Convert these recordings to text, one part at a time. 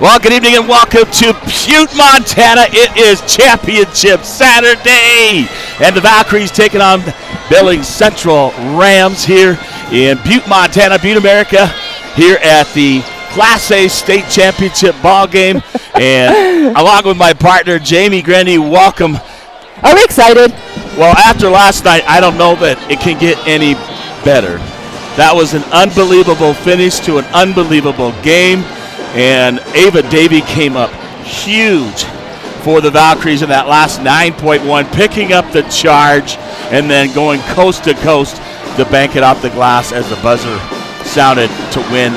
Well, good evening and welcome to Butte, Montana. It is Championship Saturday, and the Valkyries taking on Billings Central Rams here in Butte, Montana, Butte, America, here at the Class A State Championship ball game. And along with my partner, Jamie Grendy, welcome. I'm excited. Well, after last night, I don't know that it can get any better. That was an unbelievable finish to an unbelievable game. And Ava Davey came up huge for the Valkyries in that last 9.1, picking up the charge and then going coast to coast to bank it off the glass as the buzzer sounded to win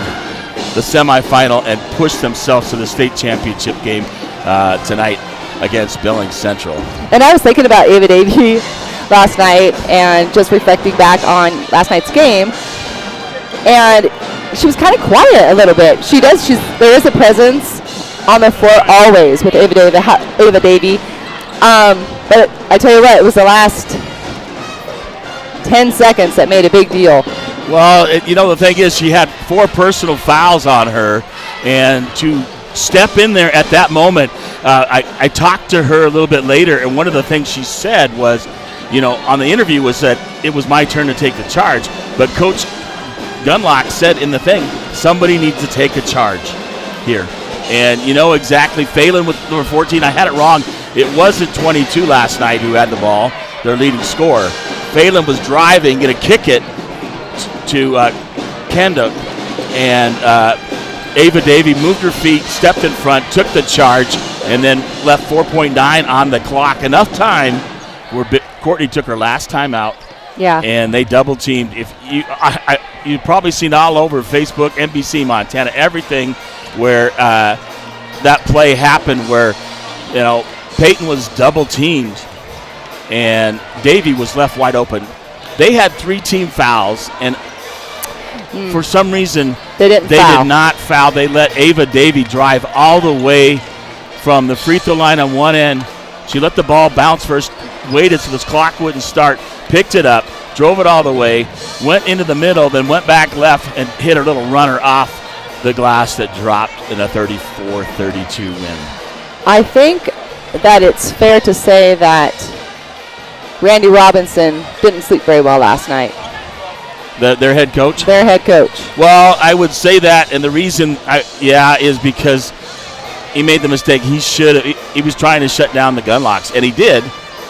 the semifinal and push themselves to the state championship game tonight against Billings Central. And I was thinking about Ava Davey last night and just reflecting back on last night's game. And she was kind of quiet a little bit. There is a presence on the floor always with Ava Davey. But I tell you what, it was the last 10 seconds that made a big deal. Well, the thing is, she had 4 personal fouls on her, and to step in there at that moment, I talked to her a little bit later, and one of the things she said was, on the interview was that it was my turn to take the charge, but Coach Gunlock said in the thing, somebody needs to take a charge here. And exactly, Phelan with number 14, I had it wrong. It wasn't 22 last night who had the ball, their leading scorer. Phelan was driving, going to kick it to Kenda, and Ava Davey moved her feet, stepped in front, took the charge, and then left 4.9 on the clock. Enough time where Courtney took her last time out. Yeah. And they double teamed. If you've probably seen all over Facebook, NBC Montana, everything where that play happened where, Peyton was double teamed and Davey was left wide open. They had 3 team fouls, and for some reason they did not foul. They let Ava Davey drive all the way from the free throw line on one end. She let the ball bounce first, waited so this clock wouldn't start, picked it up, drove it all the way, went into the middle, then went back left and hit a little runner off the glass that dropped in a 34-32 win. I think that it's fair to say that Randy Robinson didn't sleep very well last night. Their head coach? Their head coach. Well, I would say that, and the reason, is because he made the mistake. He was trying to shut down the Gunlocks, and he did.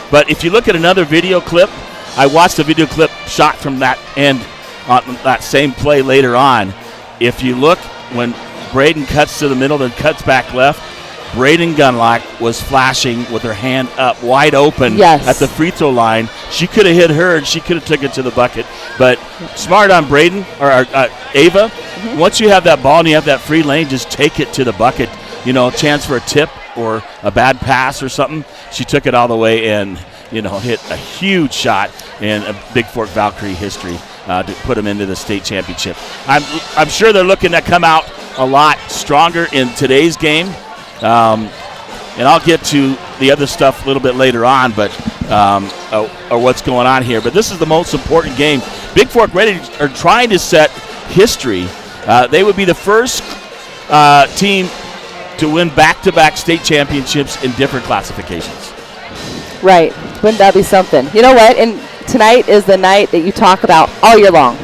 But if you look at another video clip, I watched a video clip shot from that end on that same play later on. If you look, when Braden cuts to the middle and cuts back left, Braden Gunlock was flashing with her hand up wide open at the free throw line. She could have hit her and she could have took it to the bucket. But smart on Braden, or Ava, once you have that ball and you have that free lane, just take it to the bucket. Chance for a tip or a bad pass or something. She took it all the way and, hit a huge shot in a Bigfork Valkyrie history to put them into the state championship. I'm sure they're looking to come out a lot stronger in today's game. And I'll get to the other stuff a little bit later on, but or what's going on here. But this is the most important game. Bigfork are trying to set history. They would be the first team to win back-to-back state championships in different classifications. Right. Wouldn't that be something? You know what? And tonight is the night that you talk about all year long.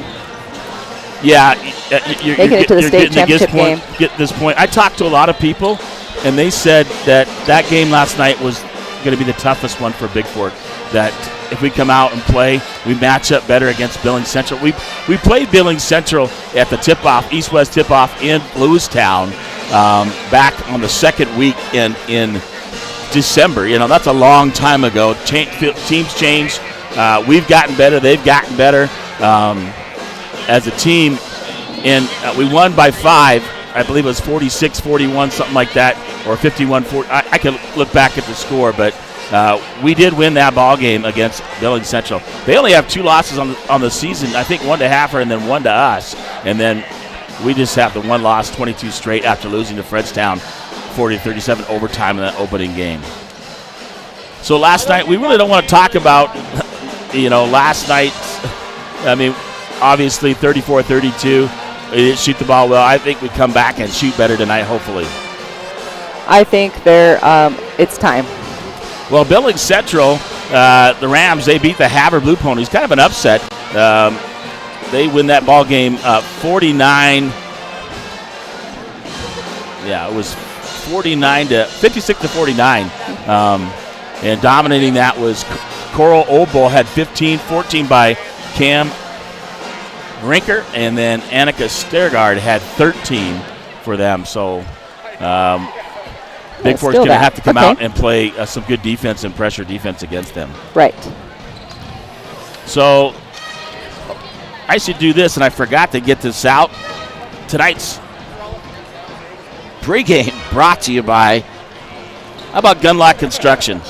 Yeah. Making it to the state championship game. Get this point. I talked to a lot of people, and they said that game last night was going to be the toughest one for Bigfork. That if we come out and play, we match up better against Billings Central. We played Billings Central at the tip-off, East-West tip-off in Bluestown back on the second week in December. That's a long time ago. Teams change. We've gotten better. They've gotten better as a team. And we won by 5. I believe it was 46-41, something like that, or 51-40. I can look back at the score, but we did win that ball game against Billings Central. They only have 2 losses on the season. I think 1 to Haffer and then 1 to us. And then we just have the 1 loss, 22 straight after losing to Fredstown 40-37 overtime in that opening game. So last night, we really don't want to talk about, last night. I mean, obviously 34-32. They didn't shoot the ball well. I think we come back and shoot better tonight, hopefully. I think it's time. Well, Billings Central, the Rams, they beat the Havre Blue Ponies. Kind of an upset. They win that ball game 49. Yeah, it was 56 to 49. And dominating that was Coral Oldbull had 15, 14 by Cam Rinker, and then Annika Stergaard had 13 for them. So Bigfork's going to have to come out and play some good defense and pressure defense against them. Right. So I should do this, and I forgot to get this out. Tonight's pregame brought to you by, how about Gunlock Construction?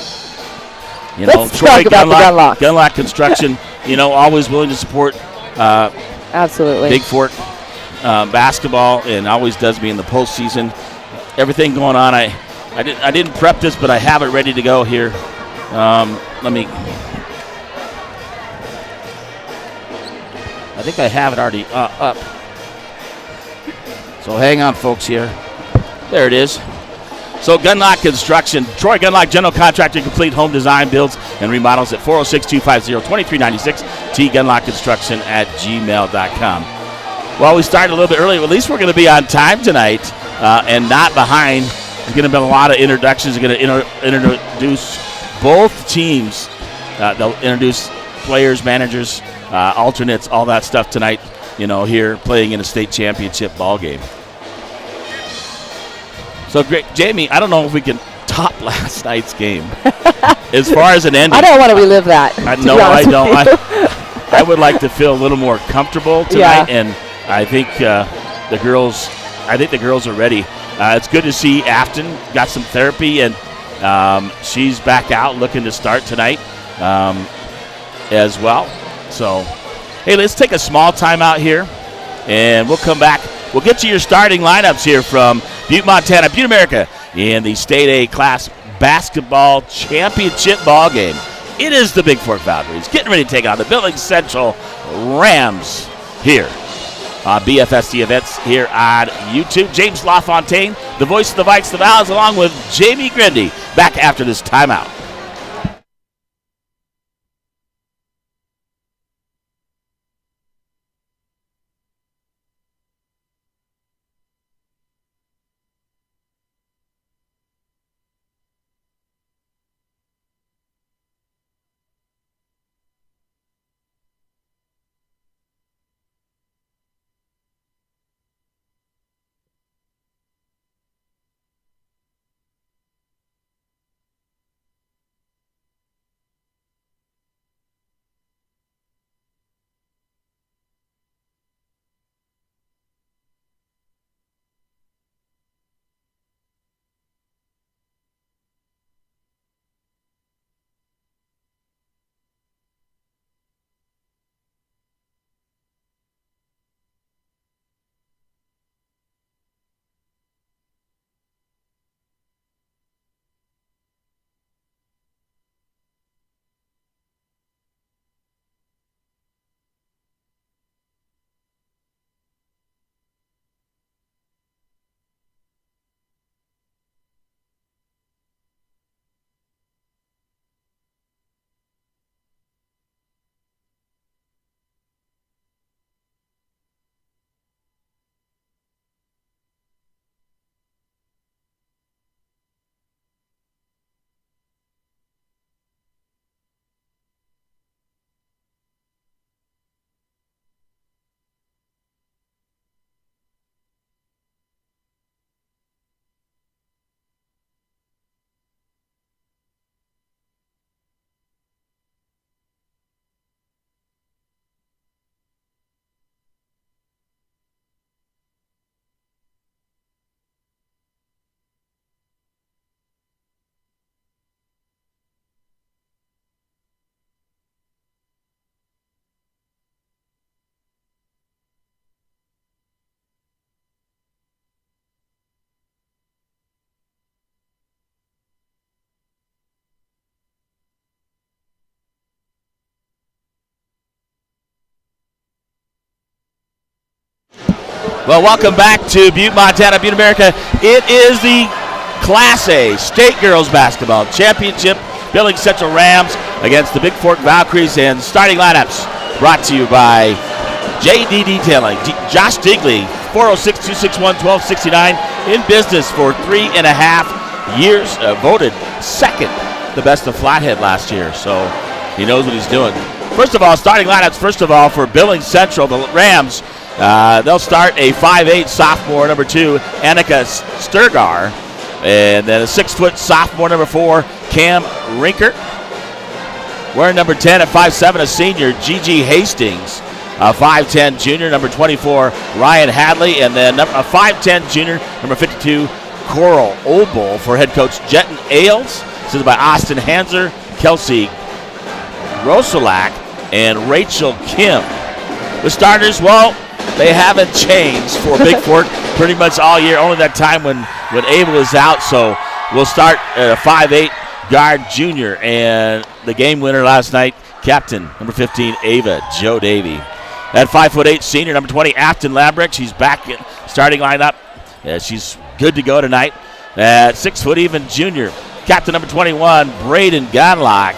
You know, Let's talk about the Gunlock. Gunlock Construction, always willing to support absolutely Bigfork basketball, and always does me in the postseason. Everything going on. I didn't prep this, but I have it ready to go here. Let me. I think I have it already up. So hang on, folks. Here, there it is. So Gunlock Construction, Troy Gunlock General Contractor, complete home design, builds, and remodels at 406-250-2396, tgunlockconstruction@gmail.com. Well, we started a little bit early. At least we're going to be on time tonight and not behind. There's going to be a lot of introductions. They're going to introduce both teams. They'll introduce players, managers, alternates, all that stuff tonight, here playing in a state championship ball game. So, great. Jamie, I don't know if we can top last night's game as far as an ending. I don't want to relive that. No, I don't. I would like to feel a little more comfortable tonight, and I think the girls are ready. It's good to see Afton got some therapy, and she's back out looking to start tonight as well. So, hey, let's take a small timeout here, and we'll come back. We'll get to your starting lineups here from Butte, Montana, Butte, America, in the State A Class Basketball Championship ball game. It is the Bigfork Valkyries getting ready to take on the Billings Central Rams here on BFST Events here on YouTube. James LaFontaine, the voice of the Vikes, the Vals, along with Jamie Grindy, back after this timeout. Well, welcome back to Butte, Montana, Butte, America. It is the Class A State Girls Basketball Championship. Billings Central Rams against the Bigfork Valkyries, and starting lineups brought to you by JD Detailing. Josh Digley, 406-261-1269, in business for 3.5 years, voted second the best of Flathead last year, so he knows what he's doing. First of all, starting lineups, for Billings Central, the Rams, they'll start a 5'8 sophomore, number 2, Annika Sturgar, and then a 6' sophomore, number 4, Cam Rinkert. Wearing number 10 at 5'7", a senior, Gigi Hastings. A 5'10 junior, number 24, Ryan Hadley. And then a 5'10 junior, number 52, Coral Oboe for head coach Jetton Ailes. This is by Austin Hanser, Kelsey Rosolak, and Rachel Kim. The starters, well, they haven't changed for Bigfork pretty much all year, only that time when Abel is out. So we'll start at a 5'8 guard junior, and the game winner last night, captain, number 15, Ava Joe Davey. At 5'8 senior, number 20, Afton Lambrick. She's back in starting lineup. She's good to go tonight. At 6' even junior, captain number 21, Braden Gunlock.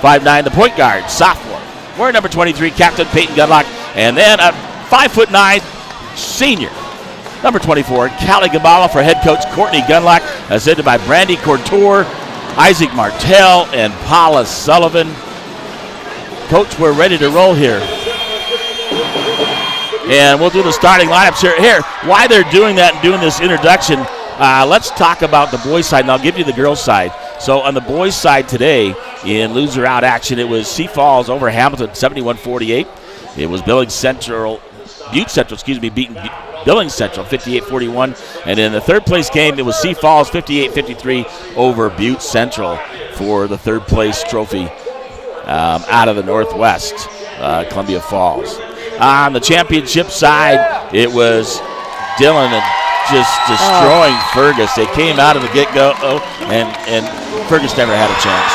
5'9", the point guard, sophomore. We're number 23, captain Peyton Gunlock. And then a 5'9" senior, number 24, Callie Gabala for head coach Courtney Gunlock, assisted by Brandy Courtour, Isaac Martell, and Paula Sullivan. Coach, we're ready to roll here. And we'll do the starting lineups here. Why they're doing that and doing this introduction, let's talk about the boys' side, and I'll give you the girls' side. So on the boys' side today, in loser-out action, it was Sioux Falls over Hamilton, 71-48. It was Butte Central, beating Billings Central, 58-41. And in the third-place game, it was Sioux Falls, 58-53 over Butte Central for the third-place trophy out of the Northwest, Columbia Falls. On the championship side, it was Dillon just destroying Fergus. They came out of the get-go, and Fergus never had a chance.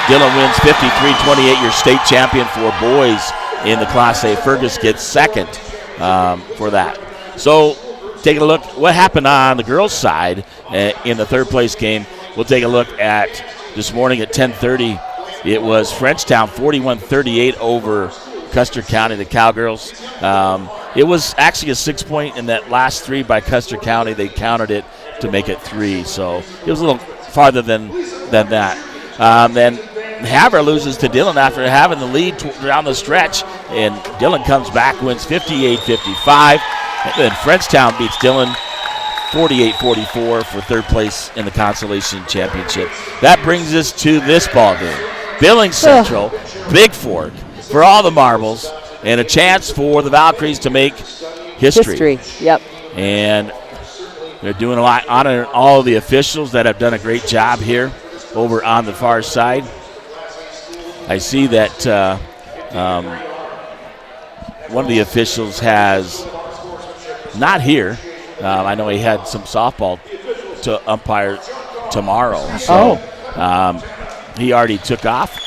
Dillon wins 53-28, your state champion for boys in the Class A. Fergus gets second for that. So taking a look what happened on the girls' side in the third-place game. We'll take a look at this morning at 10:30. It was Frenchtown 41-38 over Custer County, the Cowgirls. It was actually a 6-point in that last three by Custer County. They counted it to make it 3, so it was a little farther than that. Then Havre loses to Dillon after having the lead down the stretch, and Dillon comes back, wins 58-55. And then Frenchtown beats Dillon 48-44 for third place in the Consolation Championship. That brings us to this ball game. Billings Central, Bigfork for all the marbles, and a chance for the Valkyries to make history. Yep. And they're doing a lot, honoring all of the officials that have done a great job here over on the far side. I see that one of the officials has not here. I know he had some softball to umpire tomorrow. So he already took off.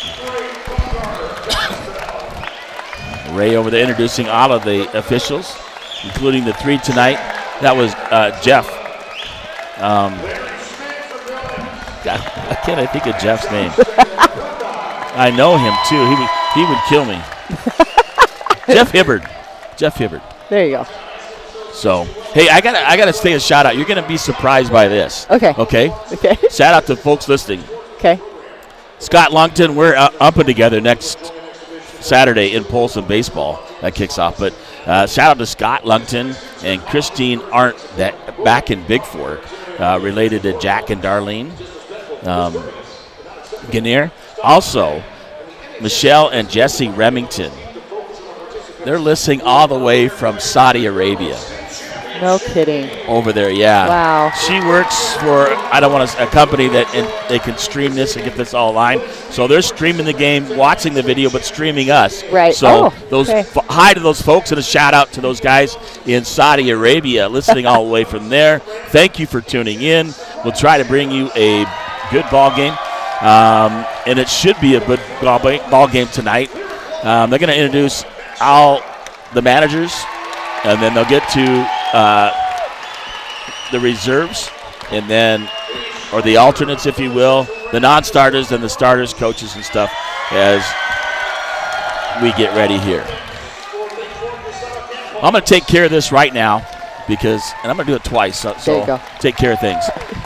Ray over there introducing all of the officials, including the 3 tonight. That was Jeff. God, I can't think of Jeff's name. I know him too. He would kill me. Jeff Hibbard. There you go. So, hey, I gotta say a shout out. You're gonna be surprised by this. Okay. Shout out to folks listening. Okay. Scott Longton, we're upping together next Saturday in Polson baseball. That kicks off. But shout out to Scott Longton and Christine Arndt, that back in Bigfork, related to Jack and Darlene Gannier. Also, Michelle and Jesse Remington. They're listening all the way from Saudi Arabia. No kidding. Over there, yeah. Wow. She works for, a company that they can stream this and get this all online. So they're streaming the game, watching the video, but streaming us. Right. So hi to those folks, and a shout out to those guys in Saudi Arabia listening all the way from there. Thank you for tuning in. We'll try to bring you a good ball game. And it should be a good ball game tonight. They're going to introduce all the managers, and then they'll get to the reserves, and then or the alternates, if you will, the non-starters and the starters, coaches and stuff, as we get ready here. I'm going to take care of this right now and I'm going to do it twice, so take care of things.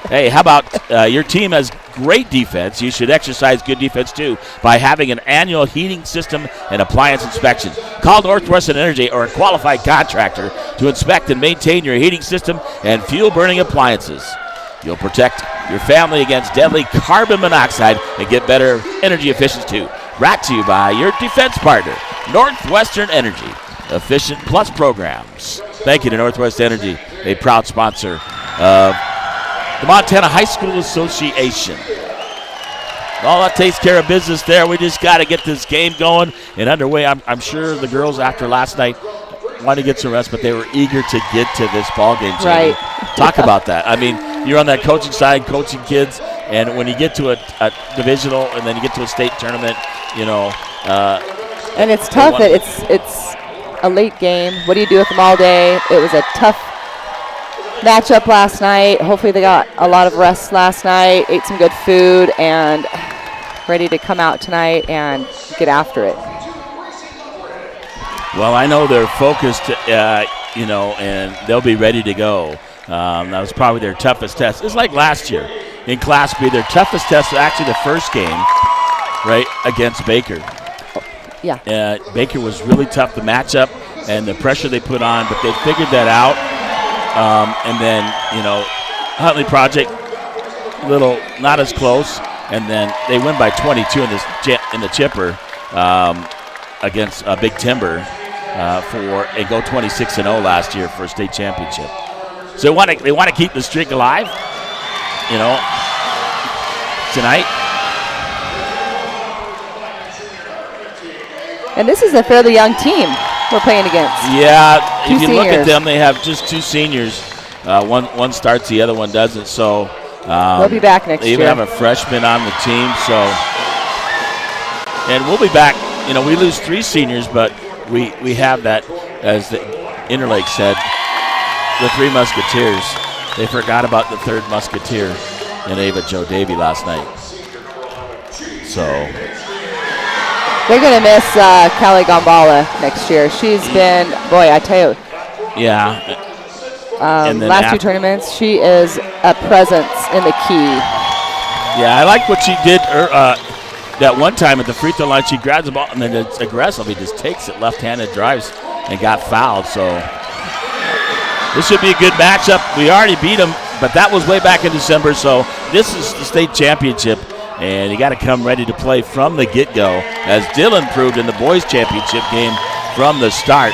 Hey, how about your team has great defense? You should exercise good defense, too, by having an annual heating system and appliance inspection. Call Northwestern Energy or a qualified contractor to inspect and maintain your heating system and fuel-burning appliances. You'll protect your family against deadly carbon monoxide and get better energy efficiency, too. Brought to you by your defense partner, Northwestern Energy. Efficient Plus programs. Thank you to Northwest Energy, a proud sponsor of the Montana High School Association. Well, that takes care of business there. We just got to get this game going and underway. I'm sure the girls after last night wanted to get some rest, but they were eager to get to this ball game. Right. Talk about that. I mean, you're on that coaching side, coaching kids, and when you get to a divisional and then you get to a state tournament, and it's tough that it's a late game. What do you do with them all day? It was a tough matchup last night. Hopefully they got a lot of rest last night, ate some good food, and ready to come out tonight and get after it. Well, I know they're focused, and they'll be ready to go. That was probably their toughest test. It's like last year in Class B. Their toughest test was actually the first game, right, against Baker. Yeah. Baker was really tough, the matchup and the pressure they put on, but they figured that out. And then, Huntley Project, little not as close, and then they win by 22 in the chipper against Big Timber and go 26-0 last year for a state championship. So they want to keep the streak alive, tonight. And this is a fairly young team we're playing against. Yeah, if you seniors. look at them, they have just two seniors. One starts, the other one doesn't. So they'll be back next year. They even have a freshman on the team. So, and we'll be back. We lose 3 seniors, but we have that, as the Interlake said, the 3 Musketeers. They forgot about the 3rd Musketeer in Ava Jo Davy last night. So they're going to miss Callie Gambala next year. She's been, boy, I tell you. Yeah. Last 2 tournaments, she is a presence in the key. Yeah, I like what she did that one time at the free throw line. She grabs the ball and then it's aggressive. He just takes it left-handed, drives, and got fouled. So this should be a good matchup. We already beat them, but that was way back in December. So this is the state championship. And you got to come ready to play from the get-go, as Dylan proved in the boys' championship game from the start.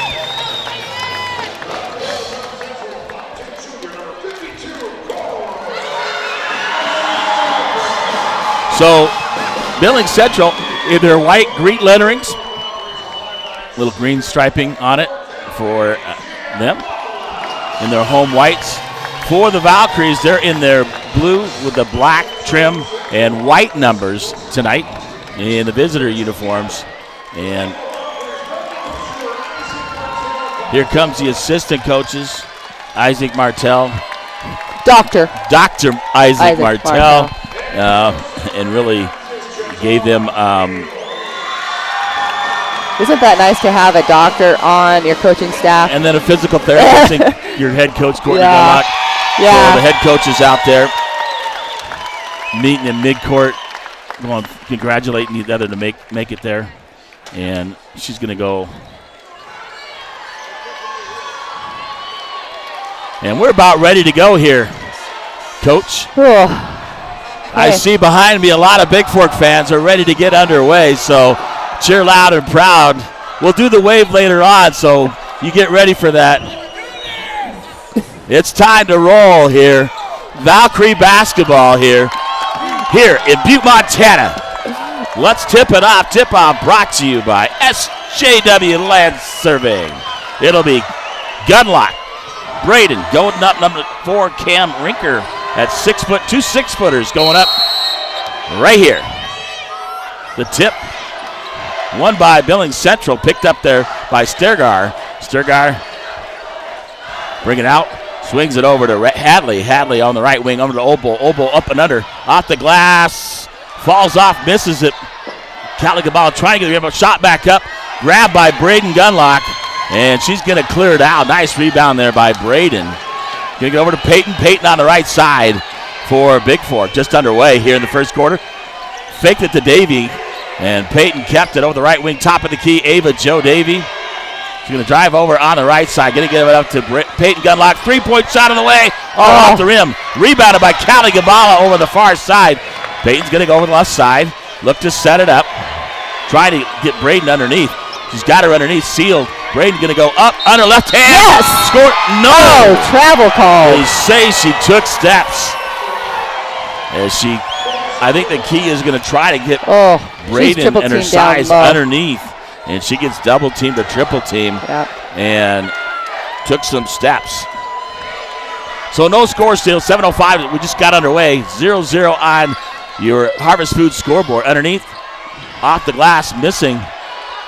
So, Billings Central, in their white green letterings, little green striping on it for them. In their home whites. For the Valkyries, they're in their blue with the black trim and white numbers tonight in the visitor uniforms. And here comes the assistant coaches, Isaac Martell. Dr. Isaac Martell. And really gave them... Isn't that nice to have a doctor on your coaching staff? And then a physical therapist, your head coach, Courtney Dunlock. Yeah. So the head coach is out there meeting in midcourt, congratulating each other to make it there. And she's going to go. And we're about ready to go here, Coach. Okay. I see behind me a lot of Bigfork fans are ready to get underway, so cheer loud and proud. We'll do the wave later on, so you get ready for that. It's time to roll here. Valkyrie basketball here in Butte, Montana. Let's tip it off. Tip-off brought to you by SJW Land Surveying. It'll be Gunlock, Braden going up, number 4, Cam Rinker at 6 foot, 2 6-footers going up right here. The tip, won by Billings Central, picked up there by Stergar. Stergar bring it out. Swings it over to Hadley. Hadley on the right wing over to Obo. Obo up and under. Off the glass. Falls off, misses it. Callie Gabala trying to get a shot back up. Grabbed by Braden Gunlock. And she's going to clear it out. Nice rebound there by Braden. Going to get over to Peyton. Peyton on the right side for Bigfork. Just underway here in the first quarter. Faked it to Davey. And Peyton kept it over the right wing. Top of the key, Ava Joe Davey. She's going to drive over on the right side. Going to give it up to Peyton Gunlock. Three-point shot on the way. Off the rim. Rebounded by Callie Gabala over the far side. Peyton's going to go over the left side. Look to set it up. Trying to get Braden underneath. She's got her underneath. Sealed. Braden going to go up under left hand. Yes! Score. No! Oh, travel call. They say she took steps. I think the key is going to try to get Braden and her size underneath. And she gets double teamed or triple teamed and took some steps. So no score still, 7:05. We just got underway. 0-0 on your Harvest Food scoreboard. Underneath, off the glass, missing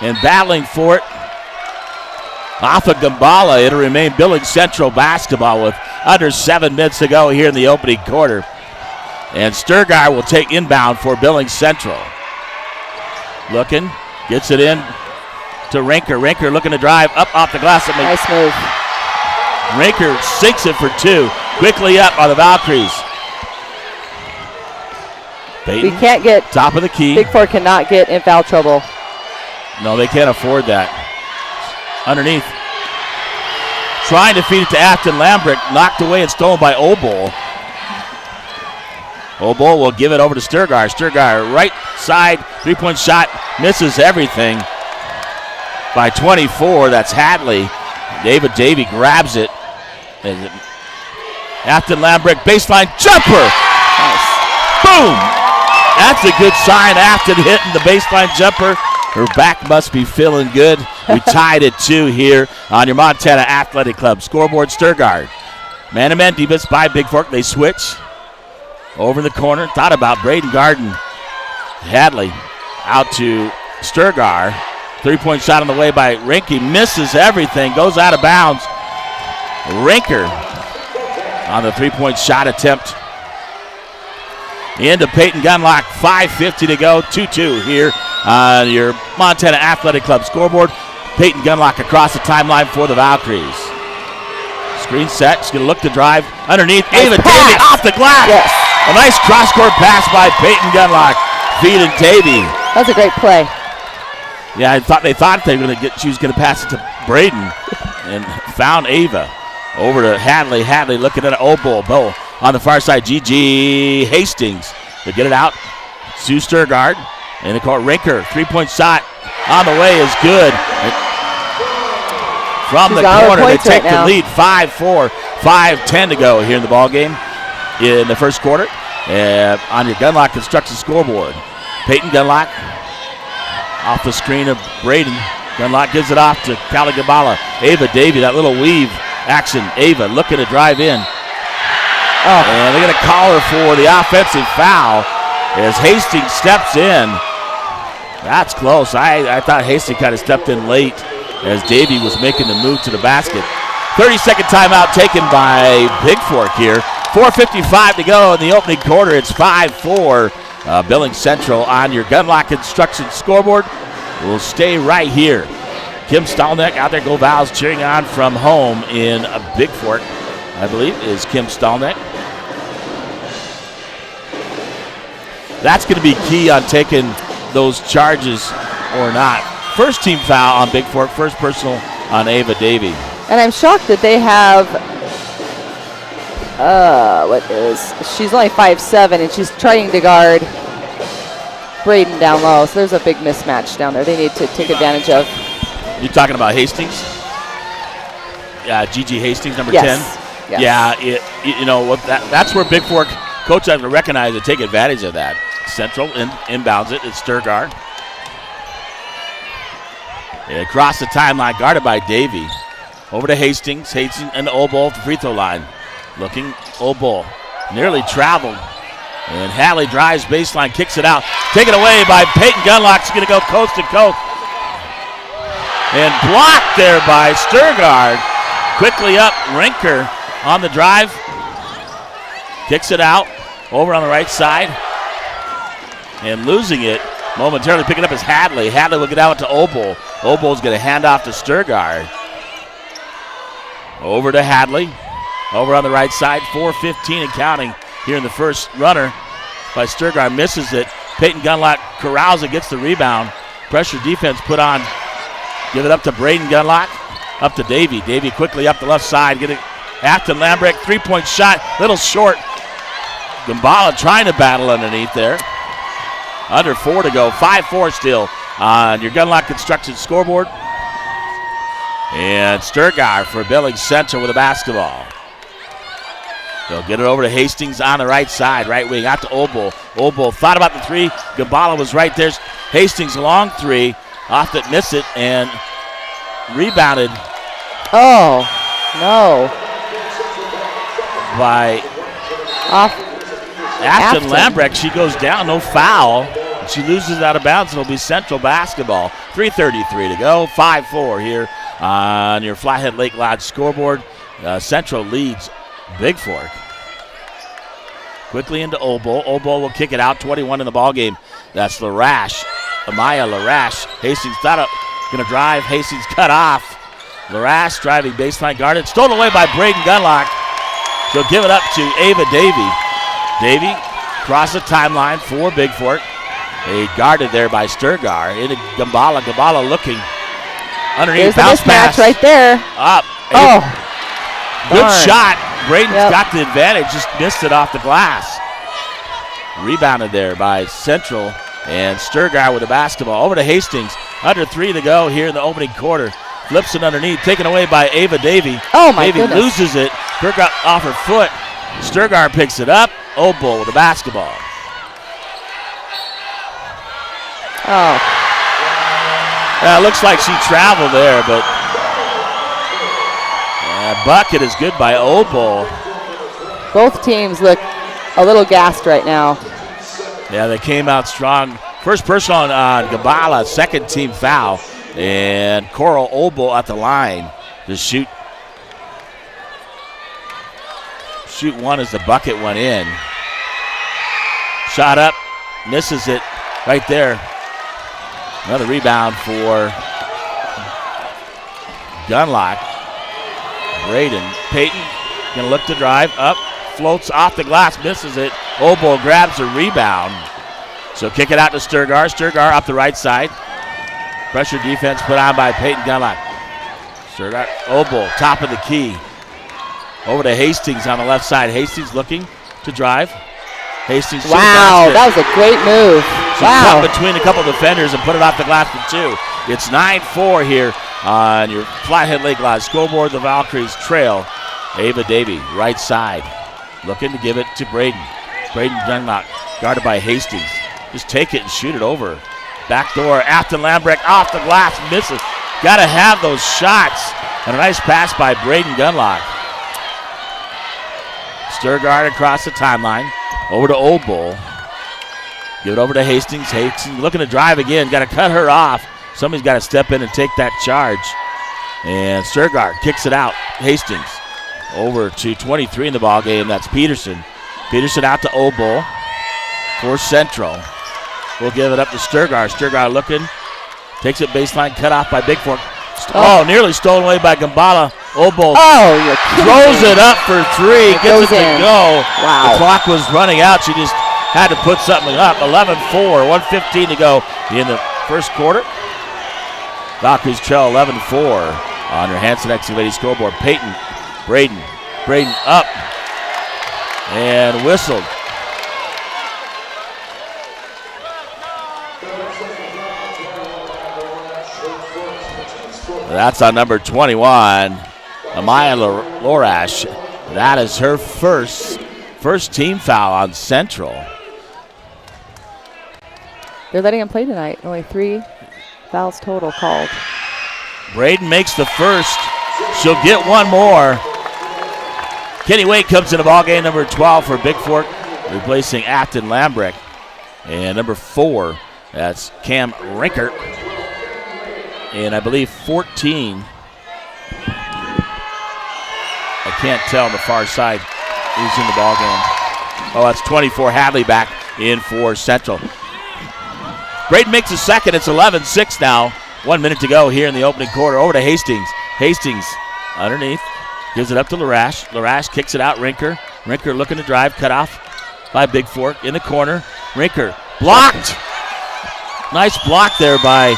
and battling for it. Off of Gambala, it'll remain Billings Central basketball with under 7 minutes to go here in the opening quarter. And Sturgar will take inbound for Billings Central. Looking, gets it in to Rinker. Rinker looking to drive up off the glass. Nice move. Rinker sinks it for 2. Quickly up on the Valkyries. Peyton, we can't get top of the key. Bigfork cannot get in foul trouble. No, they can't afford that. Underneath. Trying to feed it to Afton Lambrick. Knocked away and stolen by Obol. Obol will give it over to Sturgar. Sturgar, right side, 3-point shot. Misses everything by 24. That's Hadley. David Davey grabs it. Afton Lambrick, baseline jumper. Nice. Boom. That's a good sign. Afton hitting the baseline jumper. Her back must be feeling good. We tied at 2 here on your Montana Athletic Club scoreboard. Sturgard. Man-to-man defense by Bigfork. They switch. Over in the corner. Thought about Braden Garden. Hadley out to Sturgar. 3-point shot on the way by Rinky. Misses everything. Goes out of bounds. Rinker on the 3-point shot attempt. Into Peyton Gunlock. 5:50 to go. 2-2 here on your Montana Athletic Club scoreboard. Peyton Gunlock across the timeline for the Valkyries. Screen set. She's going to look to drive underneath. Nice Ava pass. Davey off the glass. Yes. A nice cross-court pass by Peyton Gunlock. Feeding Davey. That was a great play. Yeah, she was going to pass it to Braden and found Ava. Over to Hadley. Hadley looking at an Obol. Bo on the far side. Gigi Hastings to get it out. Sue Sturgard. And the court, Rinker. 3-point shot on the way is good. From the corner, they take the lead. 5-4. 5:10 to go here in the ball game in the first quarter. On your Gunlock Construction scoreboard. Peyton Gunlock off the screen of Braden. Gunlock gives it off to Callie Gabala. Ava Davey, that little weave action. Ava looking to drive in. And they're going to call her for the offensive foul as Hastings steps in. That's close. I thought Hastings kind of stepped in late as Davey was making the move to the basket. 30-second timeout taken by Bigfork here. 4:55 to go in the opening quarter. It's 5-4. Billings Central on your Gunlock Construction scoreboard. We'll stay right here. Kim Stallneck out there, Go Vows, cheering on from home in Bigfork, I believe, is Kim Stallneck. That's going to be key on taking those charges or not. First team foul on Bigfork, first personal on Ava Davey. And I'm shocked that they have, she's only 5'7", and she's trying to guard Braden down low. So there's a big mismatch down there they need to take advantage of. You talking about Hastings? Yeah, Gigi Hastings, number 10. Yes. Yeah, that's where Bigfork coach has to recognize and take advantage of that. Central inbounds it. It's Sturgar. Across the timeline, guarded by Davey. Over to Hastings. Hastings and Obol at the free throw line. Looking, Obol nearly traveled. And Hadley drives baseline, kicks it out. Taken away by Peyton Gunlock. She's going to go coast to coast. And blocked there by Sturgard. Quickly up, Rinker on the drive. Kicks it out. Over on the right side. And losing it. Momentarily picking up is Hadley. Hadley will get out to Obel. Obel's going to hand off to Sturgard. Over to Hadley. Over on the right side. 4:15 and counting here in the first. Runner by Sturgard misses it. Peyton Gunlock corrals it, gets the rebound. Pressure defense put on. Give it up to Braden Gunlock. Up to Davey. Davey quickly up the left side. Get it. Afton Lambrecht, 3-point shot. Little short. Gambala trying to battle underneath there. Under 4 to go. 5-4 still on your Gunlock Construction scoreboard. And Sturgard for Billings Central with a basketball. They'll get it over to Hastings on the right side. Right wing out to Obel. Obel thought about the three. Gambala was right there. Hastings long three. Off that, miss it, and rebounded. Oh, no. By Afton Lambrecht. She goes down, no foul. She loses out of bounds. It'll be Central basketball. 3:33 to go. 5-4 here on your Flathead Lake Lodge scoreboard. Central leads Bigfork. Quickly into Obel. Obel will kick it out. 21 in the ball game. That's Larash. Amaya Larash. Hastings thought it going to drive. Hastings cut off. Larash driving baseline guarded. Stolen away by Braden Gunlock. She'll give it up to Ava Davey. Davey across the timeline for Bigfork. They guarded there by Sturgard. Into Gambala. Gambala looking underneath. There's bounce the mismatch pass. right there. Up. Oh. Good darn. shot. Braden's got the advantage. Just missed it off the glass. Rebounded there by Central. And Sturgard with the basketball. Over to Hastings. Under 3 to go here in the opening quarter. Flips it underneath. Taken away by Ava Davey. Oh, my Davey goodness. loses it. Kirk up off her foot. Sturgard picks it up. Obel with the basketball. Oh. It looks like she traveled there, but bucket is good by Obel. Both teams look a little gassed right now. Yeah, they came out strong. First personal on Gambala, second team foul. And Coral Obel at the line to shoot. Shoot one as the bucket went in. Shot up, misses it right there. Another rebound for Gunlock. Braden. Peyton gonna look to drive up, floats off the glass, misses it. Obel grabs a rebound. So kick it out to Sturgard. Sturgard up the right side. Pressure defense put on by Peyton Gunlock. Sturgard, Obel, top of the key. Over to Hastings on the left side. Hastings looking to drive. Hastings. Wow, that was a great move. She cut between a couple of defenders and put it off the glass for 2. It's 9-4 here on your Flathead Lake Lodge scoreboard. The Valkyries trail. Ava Davey, right side. Looking to give it to Braden. Braden Gunlock, guarded by Hastings. Just take it and shoot it over. Back door, Afton Lambrecht off the glass, misses. Got to have those shots. And a nice pass by Braden Gunlock. Sturgard across the timeline. Over to Obel. Give it over to Hastings. Hastings looking to drive again. Got to cut her off. Somebody's got to step in and take that charge. And Sturgard kicks it out. Hastings over to 23 in the ball game. That's Peterson. Peterson out to Obel for Central. We'll give it up to Sturgard. Sturgard looking. Takes it baseline. Cut off by Bigfork. Nearly stolen away by Gambala. Obel throws it up for 3. Gets it to go. Wow. The clock was running out. She just had to put something up. 11-4. 1:15 to go in the first quarter. Valkyries trail 11-4 on your Hanson Excavating scoreboard. Peyton, Braden up and whistled. That's on number 21, Amaya Lorash. That is her first team foul on Central. They're letting him play tonight. Only 3 fouls total called. Braden makes the first. She'll get one more. Kenny Wade comes in the ballgame, number 12 for Bigfork, replacing Afton Lambrecht. And number 4, that's Cam Rinkert. And I believe 14. can't tell on the far side who's in the ball game. Oh, that's 24. Hadley back in for Central. Braden makes a second. It's 11-6 now. 1 minute to go here in the opening quarter. Over to Hastings. Hastings underneath. Gives it up to Larash. Larash kicks it out. Rinker. Rinker looking to drive. Cut off by Bigfork in the corner. Rinker blocked. Nice block there by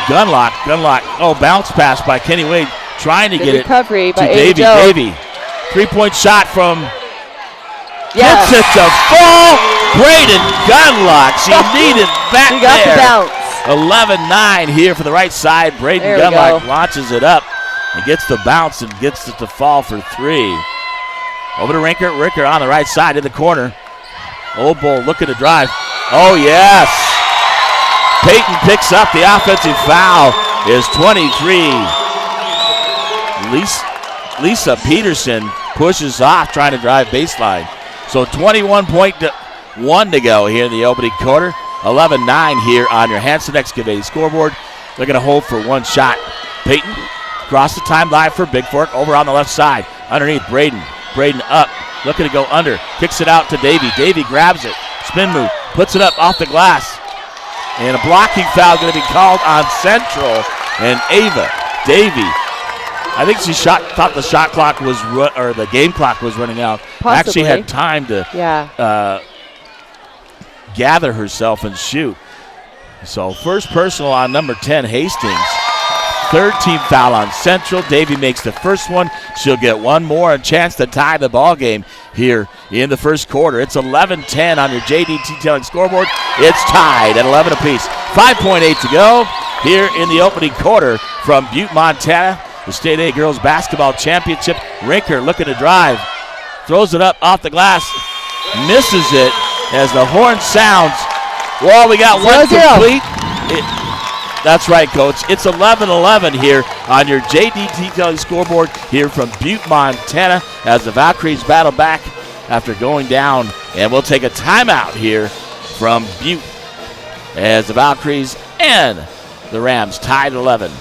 Gunlock. Gunlock. Oh, bounce pass by Kenny Wade. Trying to get recovery it to by Davy. Davy. 3-point shot from gets it to fall. Braden Gunlock. She needed that she got there. The bounce. 11-9 here for the right side. Braden Gunlock launches it up and gets the bounce and gets it to fall for 3. Over to Rinker. Rinker on the right side in the corner. Old Bull looking to drive. Oh, yes. Peyton picks up the offensive foul. Is 23. Lisa Peterson pushes off trying to drive baseline. So 21.1 to go here in the opening quarter. 11-9 here on your Hanson Excavating scoreboard. They're going to hold for one shot. Peyton across the timeline for Bigfork over on the left side. Underneath Braden. Braden up, looking to go under. Kicks it out to Davy. Davy grabs it. Spin move. Puts it up off the glass. And a blocking foul going to be called on Central. And Ava Davy. I think she thought the shot clock was or the game clock was running out. Possibly. Actually had time to gather herself and shoot. So first personal on number 10, Hastings. Third team foul on Central. Davy makes the first one. She'll get one more, a chance to tie the ball game here in the first quarter. It's 11-10 on your JD Detailing scoreboard. It's tied at 11 apiece. 5.8 to go here in the opening quarter from Butte, Montana. The State A Girls Basketball Championship. Rinker looking to drive. Throws it up off the glass. Misses it as the horn sounds. Well, we got one complete. That's right, Coach. It's 11-11 here on your JD Detailing scoreboard here from Butte, Montana, as the Valkyries battle back after going down. And we'll take a timeout here from Butte as the Valkyries and the Rams tied 11.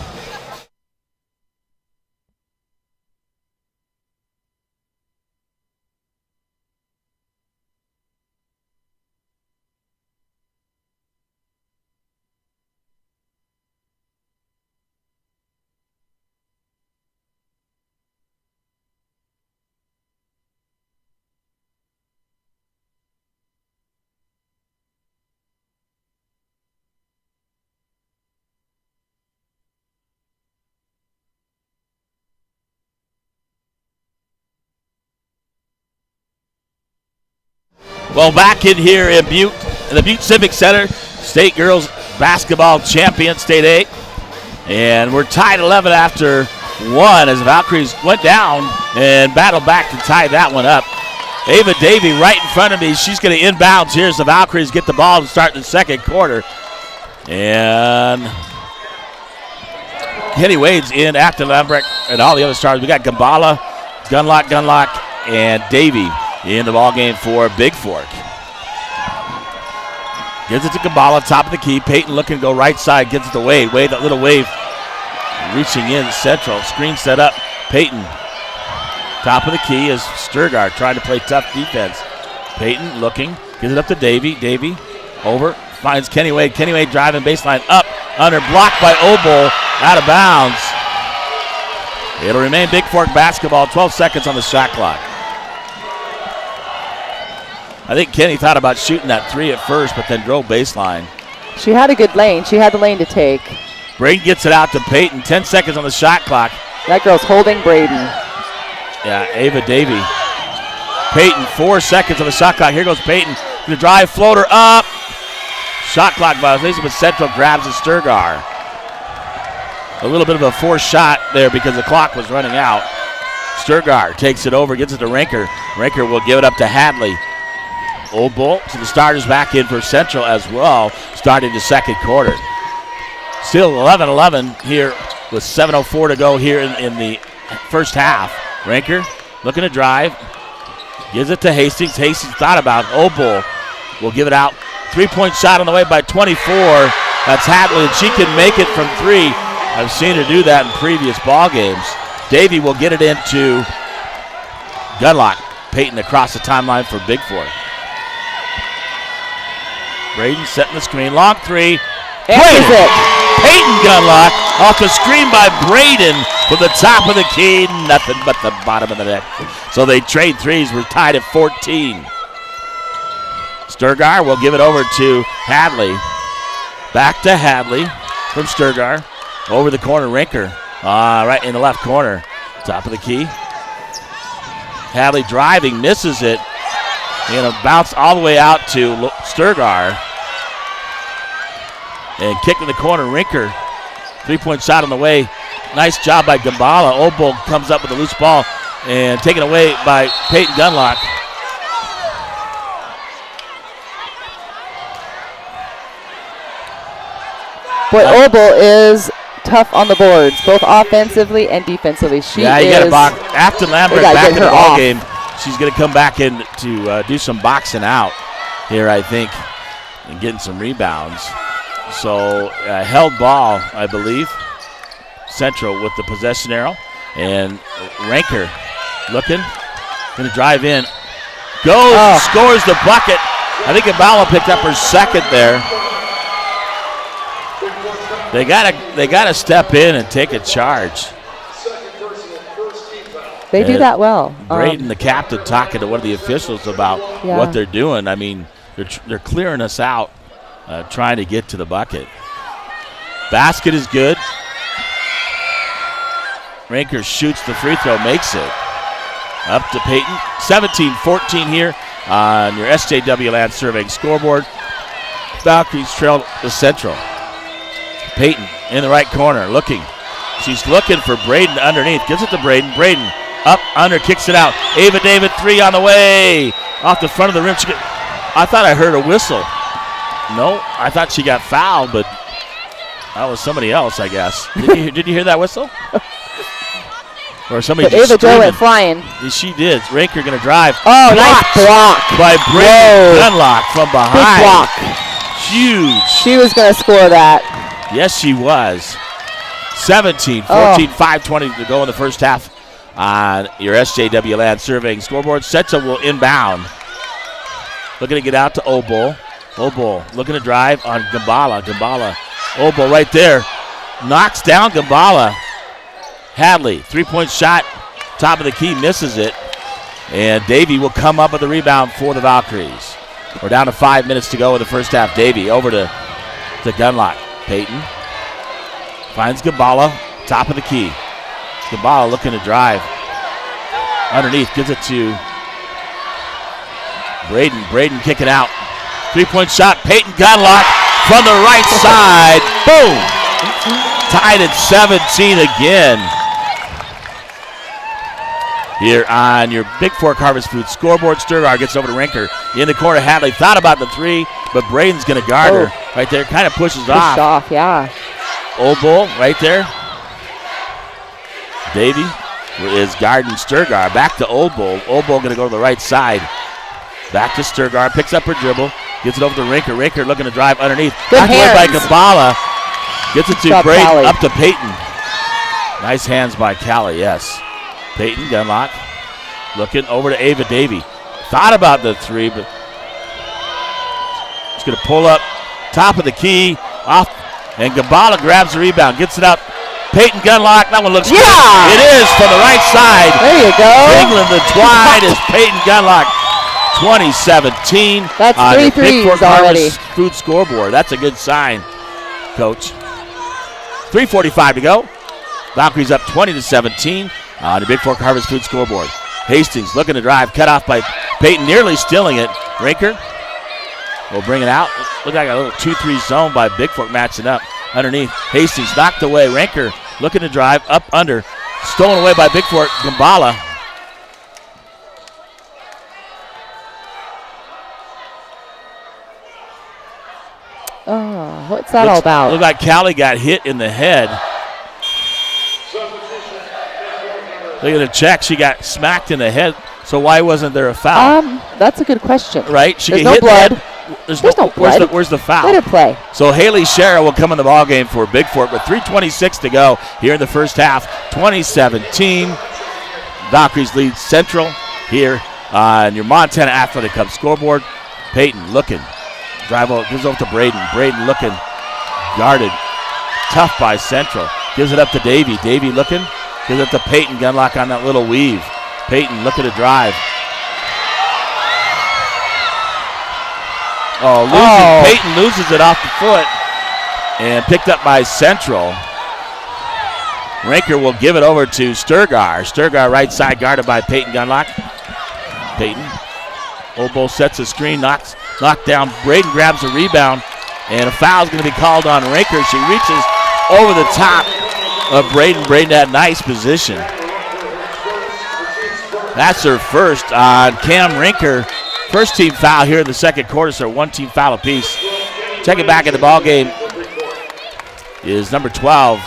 Well, back in here in Butte, in the Butte Civic Center, State Girls Basketball Champion, State A. And we're tied 11 after 1 as the Valkyries went down and battled back to tie that one up. Ava Davy right in front of me. She's going to inbounds. Here's the Valkyries get the ball to start the second quarter. And Kenny Wade's in after Lambrecht and all the other stars. We got Gambala, Gunlock, and Davy in the ball game for Bigfork. Gives it to Gambala, top of the key. Peyton looking to go right side, gives it to Wade. Wade, that little wave, reaching in Central. Screen set up. Peyton, top of the key is Sturgard trying to play tough defense. Peyton looking, gives it up to Davy. Davy over, finds Kenny Wade. Kenny Wade driving baseline up, under, blocked by Obol, out of bounds. It'll remain Bigfork basketball, 12 seconds on the shot clock. I think Kenny thought about shooting that three at first, but then drove baseline. She had a good lane. She had the lane to take. Braden gets it out to Peyton. 10 seconds on the shot clock. That girl's holding Braden. Yeah, Ava Davy. Peyton, 4 seconds on the shot clock. Here goes Peyton. The drive floater up. Shot clock violation, but Central grabs the Sturgar. A little bit of a forced shot there because the clock was running out. Sturgar takes it over, gets it to Rinker. Rinker will give it up to Hadley. Old Bull, so the starters back in for Central as well, starting the second quarter. Still 11-11 here with 7:04 to go here in the first half. Rinker looking to drive, gives it to Hastings. Hastings thought about it. Old Bull will give it out. 3-point shot on the way by 24. That's Hadley, and she can make it from 3. I've seen her do that in previous ball games. Davy will get it into Gunlock. Peyton across the timeline for Bigfork. Braden setting the screen. Long three. Answers it. Peyton Gunlock off the screen by Braden from the top of the key. Nothing but the bottom of the net. So they trade threes. We're tied at 14. Sturgar will give it over to Hadley. Back to Hadley from Sturgar. Over the corner, Rinker. Right in the left corner. Top of the key. Hadley driving, misses it. And a bounce all the way out to Sturgar. And kick in the corner, Rinker. 3-point shot on the way. Nice job by Gambala. Obo comes up with a loose ball and taken away by Peyton Gunlock. Boy, Obo is tough on the boards, both offensively and defensively. You got to box. After Lambert back in the ball game, she's going to come back in to do some boxing out here, I think, and getting some rebounds. So held ball, I believe. Central with the possession arrow. And Ranker looking. Going to drive in. Goes, scores the bucket. I think Gambala picked up her second there. They gotta step in and take a charge. They do that well. Braden, the captain, talking to one of the officials about what they're doing. I mean, they're clearing us out, trying to get to the bucket. Basket is good. Ranker shoots the free throw, makes it. Up to Peyton. 17-14 here on your SJW Land Surveying scoreboard. Valkyries trail the Central. Peyton in the right corner, looking. She's looking for Braden underneath. Gives it to Braden. Braden up, under, kicks it out. Ava David, three on the way. Off the front of the rim. I thought I heard a whistle. No, I thought she got fouled, but that was somebody else, I guess. Did you hear that whistle? Or somebody just Ava Jo went screaming. flying. She did. Ranker going to drive. Oh, nice block. By Braden Gunlock from behind. Good block. Huge. She was going to score that. Yes, she was. 17-14, 5:20 to go in the first half on your SJW Land Surveying scoreboard. Central will inbound. Looking to get out to Obo. Obo looking to drive on Gambala. Gambala. Obo right there. Knocks down Gambala. Hadley, 3-point shot. Top of the key, misses it. And Davey will come up with the rebound for the Valkyries. We're down to 5 minutes to go in the first half. Davey over to Gunlock. Peyton finds Gambala, top of the key. Gambala looking to drive. Underneath, gives it to Braden. Braden kicking out. 3-point shot, Peyton Gunlock from the right side. Boom! Tied at 17 again. Here on your Bigfork Harvest Food scoreboard, Sturgar gets over to Rinker. In the corner, Hadley thought about the three, but Braden's going to guard her right there. Kind of pushes off. Yeah. Old Bull right there. Davey is guarding Sturgar. Back to Old Bull. Old Bull going to go to the right side. Back to Sturgar. Picks up her dribble. Gets it over to Rinker. Rinker looking to drive underneath. Good hands. By Gambala. Gets it to Braden. Callie. Up to Peyton. Nice hands by Callie, yes. Peyton Gunlock looking over to Ava Davey. Thought about the three, but he's going to pull up top of the key off, and Gambala grabs the rebound, gets it out. Peyton Gunlock, that one looks good. It is from the right side. There you go. England the twine is Peyton Gunlock. 2017. That's 3 threes already. Food scoreboard. That's a good sign, Coach. 3:45 to go. Valkyries up 20-17 on the Bigfork Harvest Food scoreboard. Hastings looking to drive, cut off by Peyton, nearly stealing it. Rinker will bring it out. Look like a little 2-3 zone by Bigfork matching up underneath. Hastings knocked away. Rinker looking to drive, up under. Stolen away by Bigfork. Gambala. Oh, what's that all about? Looked like Callie got hit in the head. They're going to check. She got smacked in the head. So why wasn't there a foul? That's a good question. Right? She There's got no hit blood. in the head. There's no blood. Where's the foul? Let it play. So Haley Shara will come in the ballgame for Bigfork with 3:26 to go here in the first half. 2017. Valkyries lead Central here on your Montana Athletic Cup scoreboard. Peyton looking. Drive over, gives over to Braden. Braden looking. Guarded. Tough by Central. Gives it up to Davey. Davey looking. Gives it to Peyton. Gunlock on that little weave. Peyton looking to drive. Peyton loses it off the foot and picked up by Central. Rinker will give it over to Sturgar. Sturgar right side guarded by Peyton Gunlock. Peyton. Obo sets a screen, knocked down. Braden grabs a rebound, and a foul is going to be called on Rinker. She reaches over the top of Braden. Braden had nice position. That's her first on Cam Rinker. First team foul here in the second quarter, so one team foul apiece. Checking back in the ball game is number 12,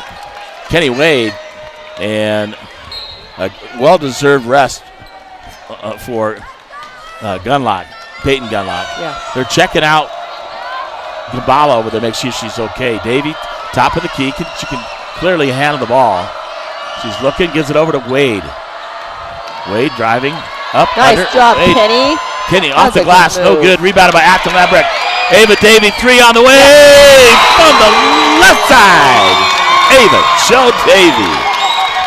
Kenny Wade, and a well-deserved rest for Gunlock, Peyton Gunlock. Yeah. They're checking out Gabala over there, make sure she's okay. Davey, top of the key, she can clearly handle the ball. She's looking, gives it over to Wade. Wade driving up. Nice under. job, Wade. Kenny. Kenny off the That's a glass, good no move. good. Rebounded by Afton Lambrecht. Ava Davey, three on the way from the left side. Ava Joe Davey.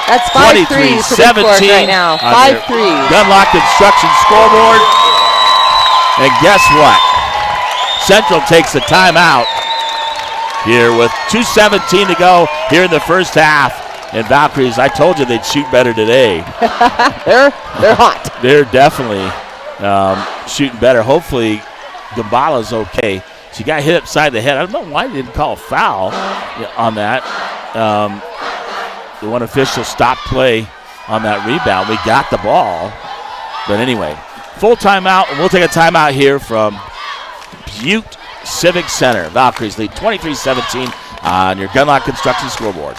That's 5 threes for Bigfork right now. 5 threes. Gunlock Construction scoreboard. And guess what? Central takes the timeout here with 2:17 to go here in the first half. And Valkyries, I told you they'd shoot better today. They're hot. They're definitely shooting better. Hopefully, Gambala's okay. She got hit upside the head. I don't know why they didn't call a foul on that. The one official stopped play on that rebound. We got the ball. But anyway, full timeout. And we'll take a timeout here from Butte Civic Center. Valkyries lead 23-17 on your Gunlock Construction scoreboard.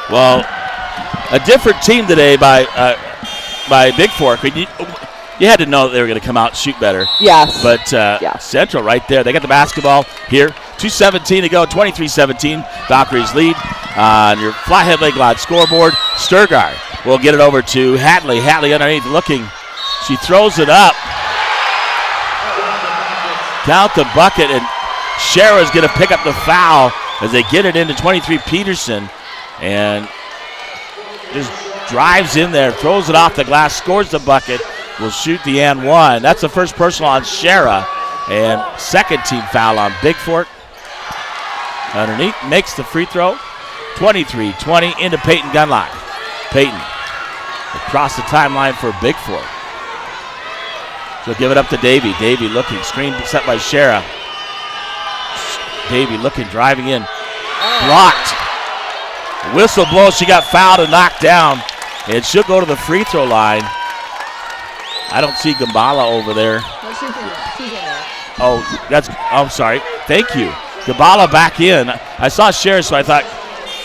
Well, a different team today by Bigfork. You had to know that they were going to come out and shoot better. Yes. But Central right there. They got the basketball here. 2:17 to go, 23-17. Valkyries lead on your flathead leg glide scoreboard. Sturgar will get it over to Hadley. Hadley underneath looking. She throws it up. Count the bucket, and Shara's going to pick up the foul as they get it into 23 Peterson. And just drives in there, throws it off the glass, scores the bucket, will shoot the and one. That's the first personal on Shara, and second team foul on Bigfork. Underneath, makes the free throw. 23-20 into Peyton Gunlock. Peyton across the timeline for Bigfork. She'll give it up to Davey. Davey looking, screen set by Shara. Davey looking, driving in, blocked. Whistle blows, she got fouled and knocked down, and she'll go to the free throw line. I don't see Gambala over there. I'm sorry. Thank you. Gambala back in. I saw Shara, so I thought,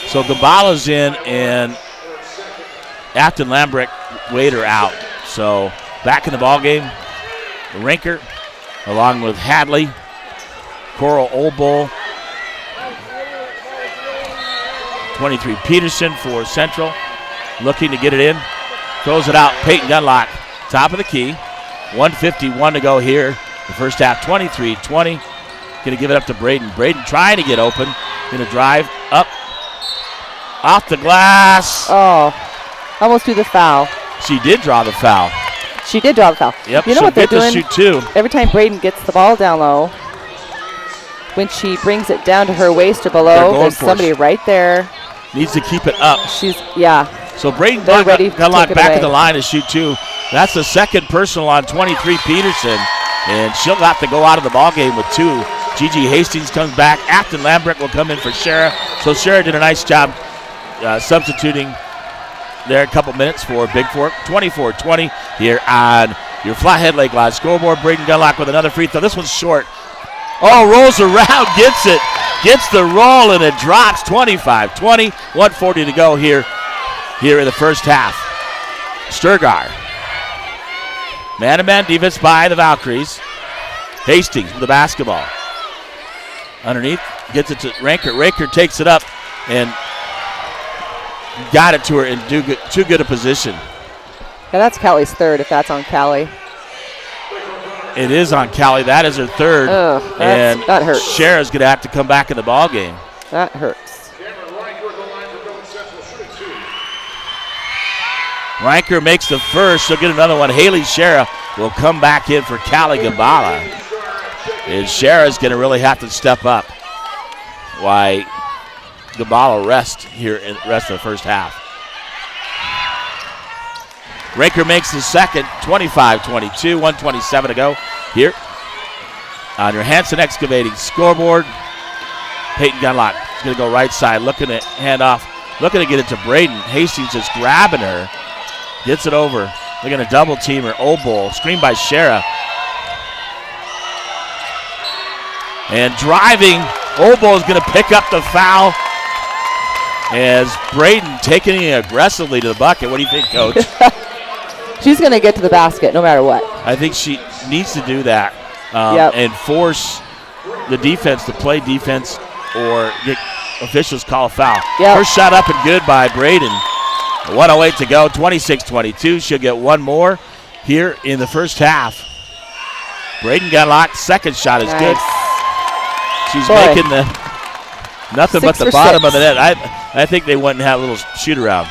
so Gambala's in, and Afton Lambrecht Wader out. So back in the ball game, Rinker, along with Hadley, Coral Oldbull, 23 Peterson for Central, looking to get it in. Throws it out. Peyton Gunlock, top of the key. 1:51 to go here. The first half, 23-20. Going to give it up to Braden. Braden trying to get open. Going to drive up. Off the glass. Oh, almost do the foul. She did draw the foul. She did draw the foul. Yep, you know what they're doing? Shoot two. Every time Braden gets the ball down low, when she brings it down to her waist or below, there's somebody right there. Needs to keep it up. So Braden Gunlock back at the line to shoot two. That's the second personal on 23 Peterson, and she'll have to go out of the ball game with two. Gigi Hastings comes back. Afton Lambrecht will come in for Shara. So Shara did a nice job substituting there a couple minutes for Bigfork. 24-20 here on your Flathead Lake Lodge scoreboard. Braden Gunlock with another free throw. This one's short. Oh, rolls around, gets it. Gets the roll, and it drops. 25-20. 1:40 to go here in the first half. Sturgar. Man-to-man defense by the Valkyries. Hastings with the basketball. Underneath, gets it to Ranker. Ranker takes it up and got it to her in too good a position. Yeah, that's Callie's third, if that's on Callie. It is on Callie. That is her third. And that hurts. Shara's going to have to come back in the ball game. That hurts. Ranker makes the first. She'll get another one. Haley Shara will come back in for Callie Gabala. And Shara's going to really have to step up. Why Gabala rest here in the rest of the first half. Ranker makes the second, 25-22, 1:27 to go here on your Hanson Excavating scoreboard. Peyton Gunlock is going to go right side, looking at hand off, looking to get it to Braden. Hastings just grabbing her, gets it over. They're going to double team her. Obol, screen by Shara. And driving, Obol is going to pick up the foul as Braden taking it aggressively to the bucket. What do you think, Coach? She's going to get to the basket no matter what. I think she needs to do that and force the defense to play defense or get officials call a foul. Yep. First shot up and good by Braden. 1:08 to go, 26-22. She'll get one more here in the first half. Braden got locked. Second shot is good. She's making the nothing but the bottom of the net. I think they went and had a little shoot around.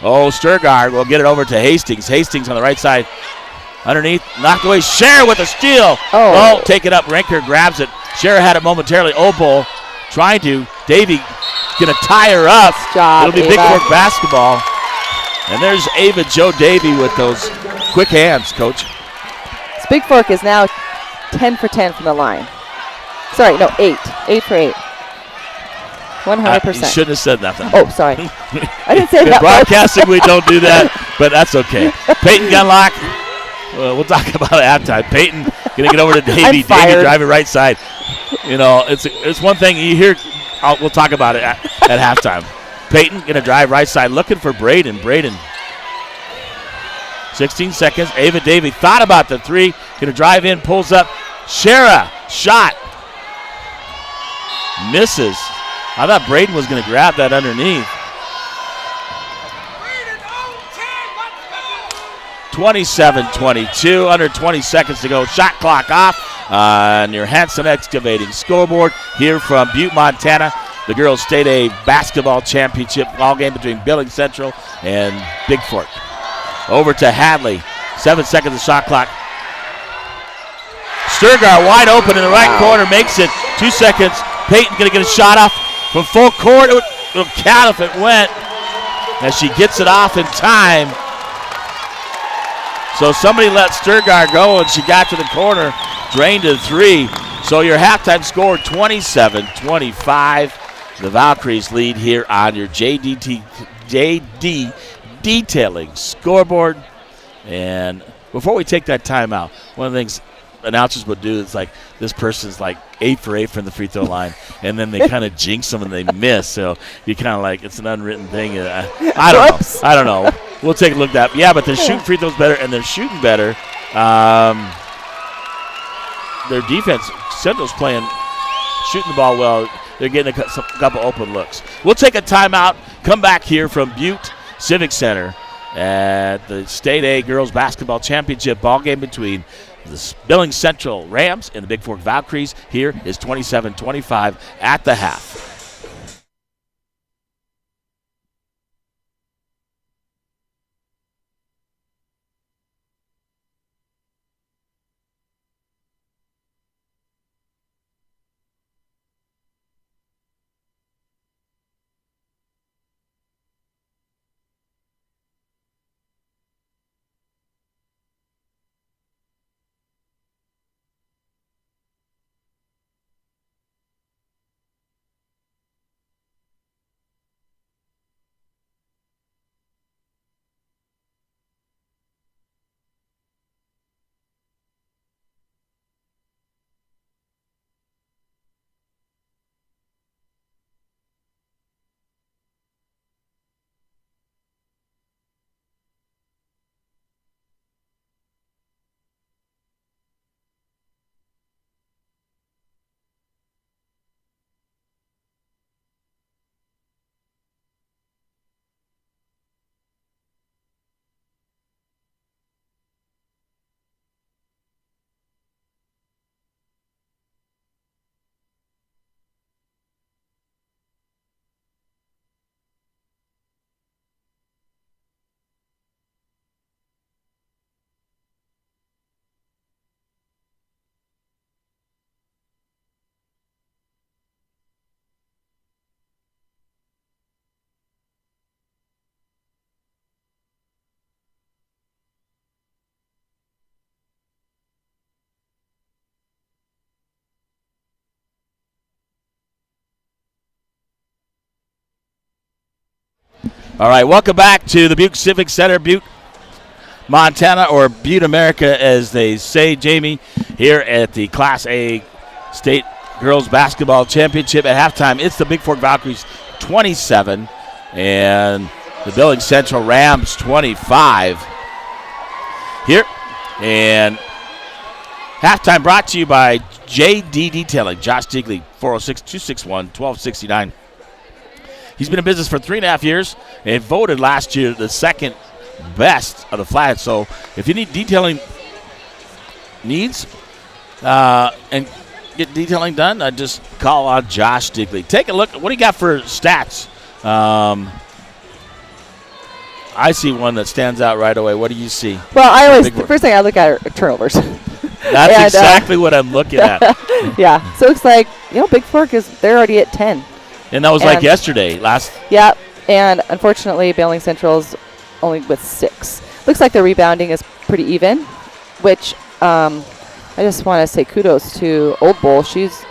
Oh, Sturgard will get it over to Hastings. Hastings on the right side. Underneath, knocked away. Shara with a steal. Oh, take it up. Ranker grabs it. Shara had it momentarily. Obol trying to. Davey going to tie her up. It'll be Bigfork basketball. And there's Ava Jo Davey with those quick hands, Coach. Bigfork is now 10 for 10 from the line. Sorry, no, 8. 8 for 8. 100%. You shouldn't have said nothing. Oh, sorry. I didn't say that. Broadcasting, we don't do that, but that's okay. Peyton Gunlock, we'll talk about it at halftime. Peyton going to get over to Davey. Davey driving right side. You know, it's one thing you hear. We'll talk about it at halftime. Peyton going to drive right side, looking for Braden. Braden. 16 seconds. Ava Davey thought about the three. Going to drive in, pulls up. Shara, shot. Misses. I thought Braden was going to grab that underneath. 27-22, under 20 seconds to go. Shot clock off on your Hanson Excavating scoreboard here from Butte, Montana. The girls state a basketball championship ball game between Billings Central and Bigfork. Over to Hadley. 7 seconds of shot clock. Sturgar wide open in the right corner, makes it. 2 seconds. Peyton going to get a shot off from full court. It'll count if it went, as she gets it off in time. So somebody let Sturgar go, and she got to the corner, drained to three. So your halftime score, 27-25. The Valkyries lead here on your JD Detailing scoreboard. And before we take that timeout, one of the things announcers would do is like, this person's like 8 for 8 from the free throw line, and then they kind of jinx them and they miss. So you kind of like, it's an unwritten thing. I don't know. We'll take a look at that. Yeah, but they're shooting free throws better, and they're shooting better. Their defense, Central's shooting the ball well. They're getting a couple open looks. We'll take a timeout, come back here from Butte Civic Center at the State A Girls Basketball Championship ball game between the Billings Central Rams and the Bigfork Valkyries. Here is 27-25 at the half. All right, welcome back to the Butte Civic Center, Butte, Montana, or Butte, America, as they say, Jamie, here at the Class A State Girls Basketball Championship. At halftime, it's the Bigfork Valkyries 27 and the Billings Central Rams 25 here. And halftime brought to you by JD Detailing, Josh Digley, 406-261-1269. He's been in business for 3.5 years and voted last year the second best of the flat. So if you need detailing needs and get detailing done, just call on Josh Digley. Take a look. What do you got for stats? I see one that stands out right away. What do you see? Well, the first thing I look at are turnovers. That's exactly what I'm looking at. Yeah. So it looks like, Bigfork they're already at 10. And that was like yesterday. Yeah. And unfortunately, Billings Central's only with 6. Looks like the rebounding is pretty even, which I just want to say kudos to Old Bull. She's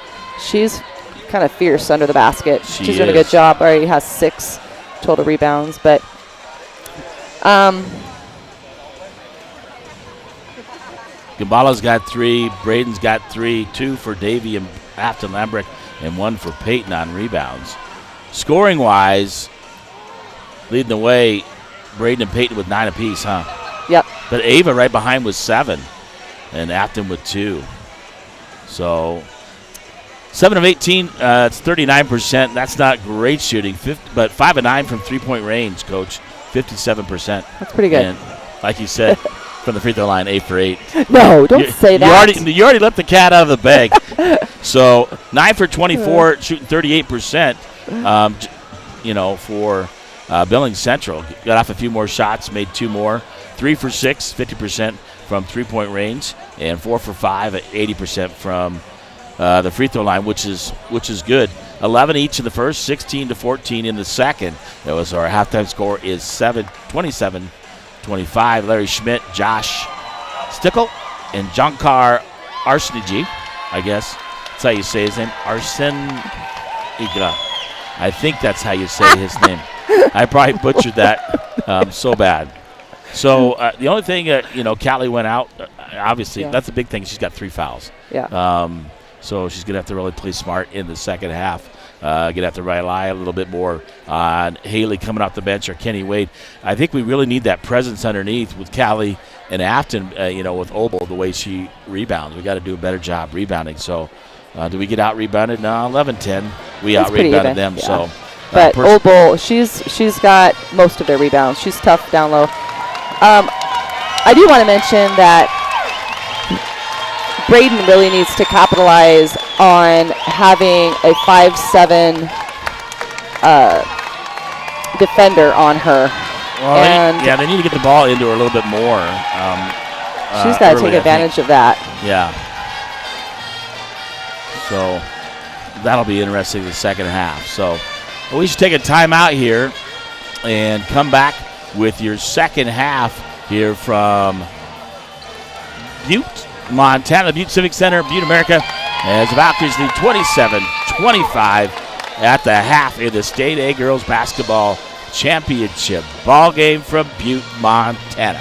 kind of fierce under the basket. She's doing a good job. Already has 6 total rebounds, but Gambala's got 3, Braden's got 3, 2 for Davey and Afton Lambrick, and 1 for Peyton on rebounds. Scoring-wise, leading the way, Braden and Peyton with 9 apiece, huh? Yep. But Ava right behind with 7, and Afton with 2. So 7 of 18, it's 39%. That's not great shooting, but 5 of 9 from three-point range, Coach, 57%. That's pretty good. And like you said, from the free throw line, 8 for 8. No, don't say that. You already let the cat out of the bag. So 9 for 24, shooting 38%. For Billings Central, got off a few more shots, made 2 more. 3 for 6, 50% from three-point range, and 4 for 5 at 80% from the free throw line, which is good. 11 each in the first, 16-14 in the second. That was our halftime score is 27-25. Larry Schmidt, Josh Stickle, and Jankar Arseniji, I guess that's how you say his name. Arseniga. I think that's how you say his name. I probably butchered that so bad. So the only thing, Callie went out. Obviously, that's a big thing. She's got 3 fouls. Yeah. So she's going to have to really play smart in the second half. Going to have to rely a little bit more on Haley coming off the bench or Kenny Wade. I think we really need that presence underneath with Callie and Afton, with Obel, the way she rebounds. We got to do a better job rebounding. So do we get out-rebounded? No, 11-10. We out-rebounded them. Yeah. So, but Obel, she's got most of their rebounds. She's tough down low. I do want to mention that Braden really needs to capitalize on having a 5'7" defender on her. Well, they need to get the ball into her a little bit more. She's got to take advantage of that. Yeah. So that'll be interesting in the second half. So we should take a timeout here and come back with your second half here from Butte, Montana, Butte Civic Center, Butte, America, as the Valkyries lead 27-25 at the half in the State A Girls Basketball Championship ball game from Butte, Montana.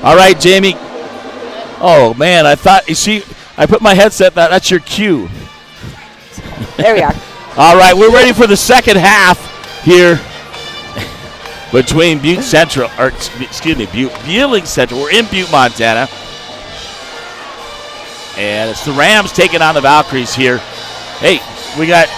All right, Jamie. Oh, man, I thought, you see, I put my headset, that's your cue. There we are. All right, we're ready for the second half here between Billings Central. We're in Butte, Montana. And it's the Rams taking on the Valkyries here. Hey, we got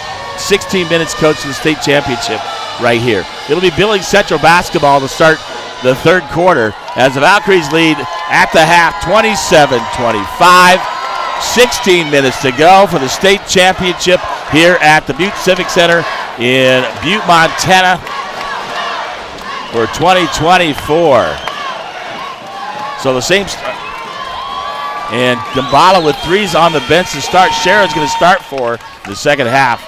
16 minutes, coach, to the state championship right here. It'll be Billings Central basketball to start the third quarter as the Valkyries lead at the half 27-25. 16 minutes to go for the state championship here at the Butte Civic Center in Butte, Montana for 2024. So the same and Gambala with threes on the bench to start. Sharon's going to start for the second half.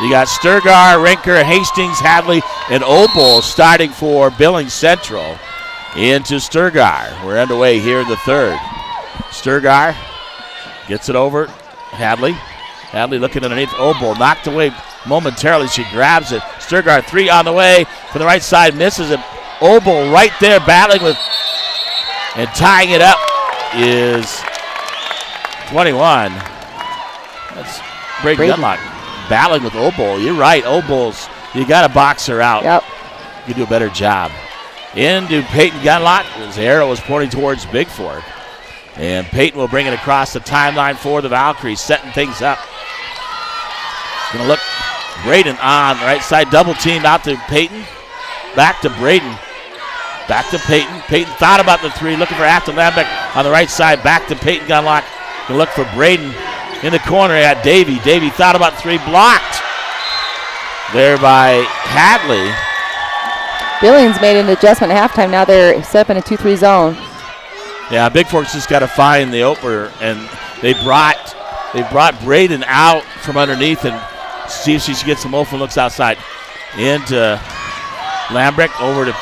You got Sturgar, Rinker, Hastings, Hadley, and Opal starting for Billings Central into Sturgar. We're underway here in the third. Sturgar gets it over. Hadley. Hadley looking underneath. Opal knocked away momentarily. She grabs it. Sturgar, three on the way from the right side. Misses it. Opal right there battling with and tying it up is 21. That's Braden Dunlop battling with Opal. You're right, Opal's, you got to box her out. Yep. You do a better job. Into Peyton Gunlock. His arrow was pointing towards Bigfork. And Peyton will bring it across the timeline for the Valkyries, setting things up. Going to look Braden on the right side, double team out to Peyton. Back to Braden. Back to Peyton. Peyton thought about the three, looking for Afton Lambeck on the right side. Back to Peyton Gunlock. Going to look for Braden in the corner at Davey. Davey thought about three, blocked there by Hadley. Billings made an adjustment at halftime. Now they're set up in a 2-3 zone. Yeah, Bigfork's just got to find the opener, and they brought Braden out from underneath and see if she gets some open looks outside. Into Lambrick, over to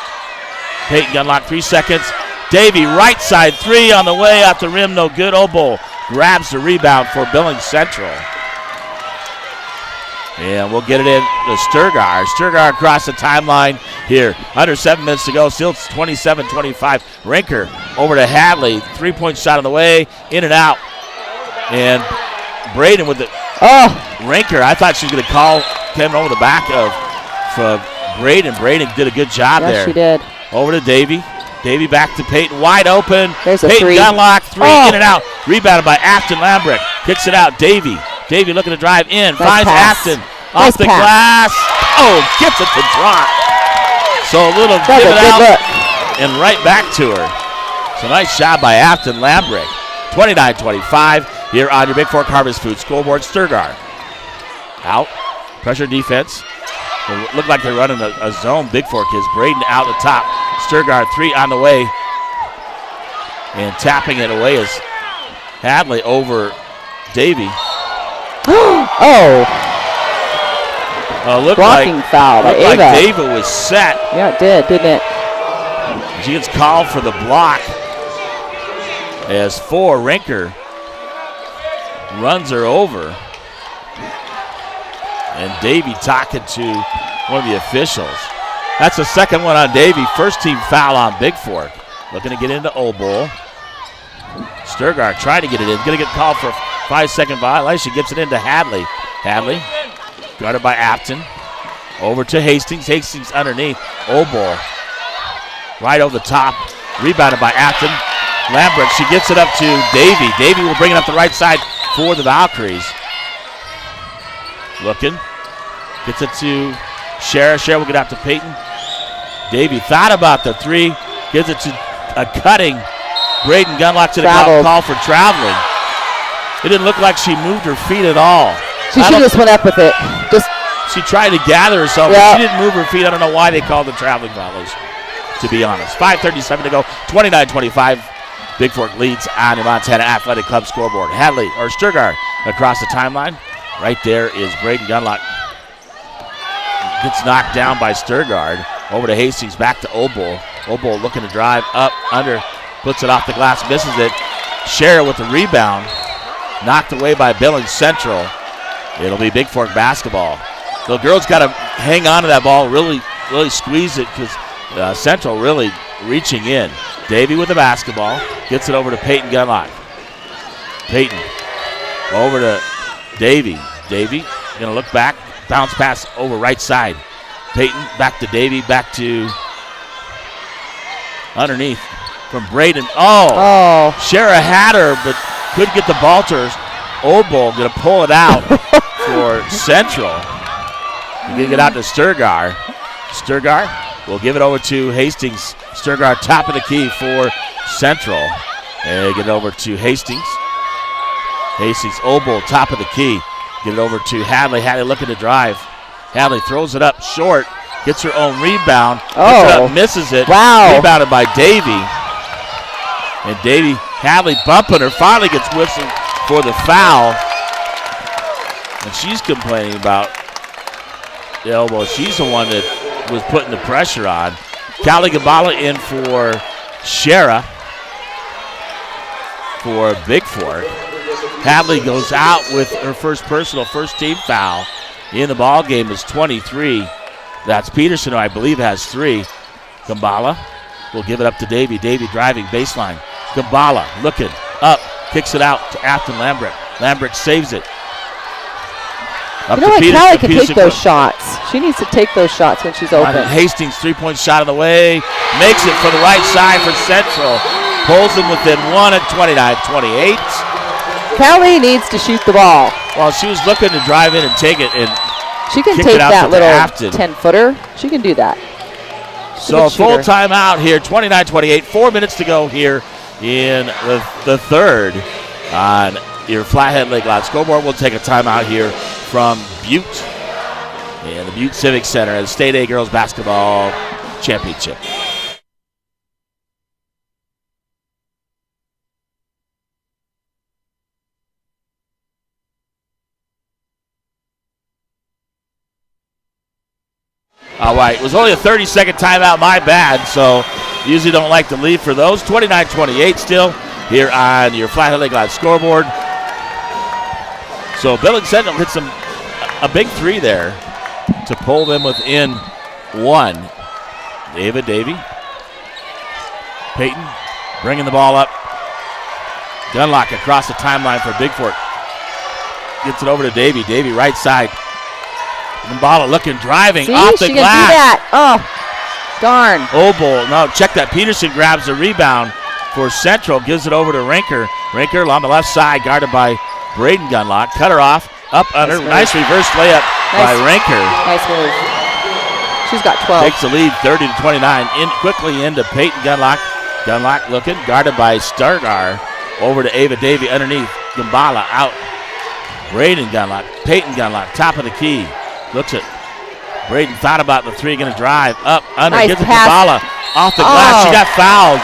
Peyton Gunlock, 3 seconds. Davey, right side three on the way out the rim, no good. Obo grabs the rebound for Billings Central. And we'll get it in to Sturgar. Sturgar across the timeline here. Under 7 minutes to go. Still 27-25. Rinker over to Hadley. 3-point shot on the way. In and out. And Braden with the Rinker. I thought she was going to call Kevin over the back of Braden. Braden did a good job there. Yes, she did. Over to Davey. Davey back to Peyton. Wide open. There's a Peyton three. Gunlock. Three in and out. Rebounded by Afton Lambrick. Kicks it out. Davey looking to drive in. Nice finds pass. Afton. Nice Off the pass. glass. Oh, gets it to drop. So a little That give was it a good out look. and right back to her. So nice shot by Afton Lambrick. 29-25 here on your Bigfork Harvest Food scoreboard. Sturgar out. Pressure defense. It looked like they're running a zone. Bigfork is. Braden out the top. Sturgar, three on the way. And tapping it away is Hadley over Davey. Looked Blocking like, foul by looked like Ava. David was set. Yeah, it did, didn't it? She gets called for the block as Rinker runs her over. And Davey talking to one of the officials. That's the second one on Davey. First team foul on Bigfork. Looking to get into Oboe. Sturgar trying to get it in. Going to get called for a 5-second violation. Gets it into Hadley. Hadley guarded by Afton. Over to Hastings. Hastings underneath. Oboe right over the top. Rebounded by Afton. Lambrick, she gets it up to Davey. Davey will bring it up the right side for the Valkyries. Looking. Gets it to Shara. Shara will get out to Peyton. Davey thought about the three. Gives it to a cutting Braden Gunlock to the call for traveling. It didn't look like she moved her feet at all. She just went up with it. She tried to gather herself, but she didn't move her feet. I don't know why they called the traveling violation, to be honest. 5:37 to go. 29-25. Bigfork leads on the Montana Athletic Club scoreboard. Hadley or Sturgar across the timeline. Right there is Braden Gunlock. Gets knocked down by Sturgard. Over to Hastings, back to Oboe. Oboe looking to drive up, under, puts it off the glass, misses it. Shara with the rebound. Knocked away by Billings Central. It'll be Bigfork basketball. The girls got to hang on to that ball, really squeeze it, because Central really reaching in. Davy with the basketball. Gets it over to Peyton Gunlock. Peyton over to Davy. Davy going to look back. Bounce pass over right side. Peyton back to Davy. Back to underneath from Braden. Oh. Shara had her, but couldn't get the ball to her. Oboe going to pull it out for Central. He's going to get out to Sturgar. Sturgar will give it over to Hastings. Sturgar top of the key for Central. And get it over to Hastings. Hastings, Oboe top of the key. Get it over to Hadley. Hadley looking to drive. Hadley throws it up short. Gets her own rebound. Gets it up, misses it. Wow. Rebounded by Davy. And Davy, Hadley bumping her. Finally gets whistled for the foul. And she's complaining about the elbow. She's the one that was putting the pressure on. Callie Gabala in for Shara for Bigfork. Hadley goes out with her first team foul in the ball game is 23. That's Peterson, who I believe has 3. Gambala will give it up to Davy. Davy driving baseline. Gambala looking up, kicks it out to Afton Lambert. Lambert saves it. Up you know to what? Callie can Peterson take those shots. She needs to take those shots when she's open. Hastings 3-point shot of the way. Makes it for the right side for Central. Pulls them within 1 at 29-28. Callie needs to shoot the ball. Well, she was looking to drive in and take it, and she can take that little 10-footer. She can do that. So a full timeout here, 29-28. 4 minutes to go here in the third on your Flathead Lake Loud scoreboard. We'll take a timeout here from Butte and the Butte Civic Center as State A Girls Basketball Championship. All right, it was only a 30-second timeout, my bad, so usually don't like to leave for those. 29-28 still here on your Flathead Lake Live scoreboard. So Billings Sentinel hits a big 3 there to pull them within 1. Ava Davy. Peyton bringing the ball up. Gunlock across the timeline for Bigfork. Gets it over to Davy. Davy right side. Gambala looking, driving off the glass. Do that. Oh, darn. Oboe, no, check that. Peterson grabs the rebound for Central, gives it over to Rinker. Rinker on the left side, guarded by Braden Gunlock. Cut her off, up under. Nice reverse layup by Rinker. Nice move. She's got 12. Takes the lead, 30-29. Quickly into Peyton Gunlock. Gunlock looking, guarded by Stargar. Over to Ava Davy underneath. Gambala out. Braden Gunlock. Peyton Gunlock, top of the key. Looks at Braden, thought about the 3, going to drive up, under, nice gets the pass. Gambala off the glass. She got fouled.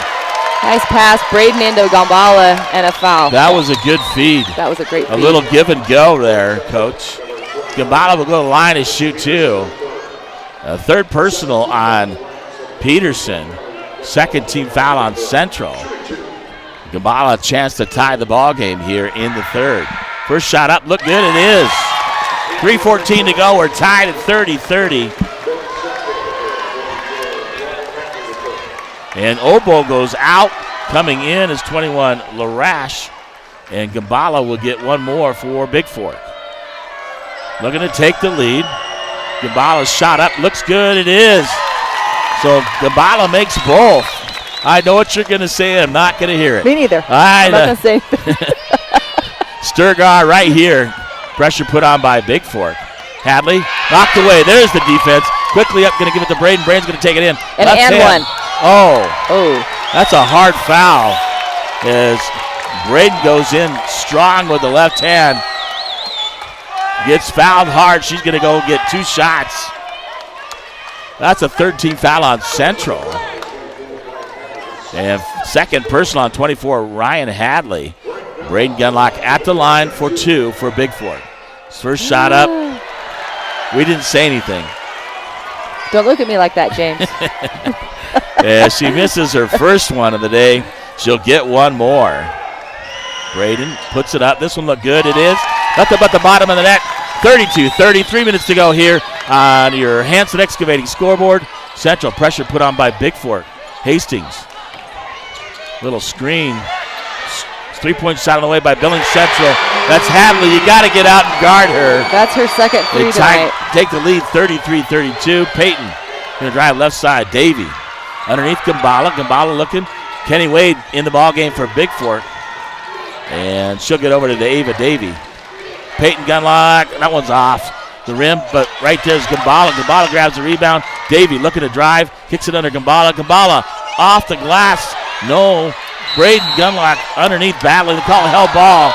Nice pass, Braden into Gambala, and a foul. That was a good feed. That was a great feed. A little give and go there, Coach. Gambala will go to the line and shoot 2. A third personal on Peterson. Second team foul on Central. Gambala a chance to tie the ball game here in the third. First shot up, look good, it is. 3:14 to go. We're tied at 30-30. And Oboe goes out. Coming in is 21 Larash. And Gambala will get one more for Bigfork. Looking to take the lead. Gambala's shot up. Looks good. It is. So Gambala makes both. I know what you're going to say. I'm not going to hear it. Me neither. I'm not going to say Sturgar right here. Pressure put on by Bigfork. Hadley knocked away. There's the defense. Quickly up, going to give it to Braden. Braden's going to take it in. And one. Oh, that's a hard foul. As Braden goes in strong with the left hand. Gets fouled hard. She's going to go get 2 shots. That's a 13 foul on Central. And second personal on 24, Ryan Hadley. Braden Gunlock at the line for 2 for Bigfork. First shot up. We didn't say anything. Don't look at me like that, James. Yeah, she misses her first one of the day. She'll get one more. Braden puts it up. This one looked good. It is. Nothing but the bottom of the net. 32-30. 3 minutes to go here on your Hanson Excavating scoreboard. Central pressure put on by Bigfork. Hastings Little screen. 3-point shot on the way by Billings Central. That's Hadley. You got to get out and guard her. That's her second three tonight. Take the lead, 33-32. Peyton going to drive left side. Davy underneath Gambala. Gambala looking. Kenny Wade in the ball game for Bigfork. And she'll get over to Ava Davy. Peyton Gunlock. That one's off the rim, but right there's Gambala. Gambala grabs the rebound. Davy looking to drive. Kicks it under Gambala. Gambala off the glass. No. Braden Gunlock underneath battling. They call it held ball.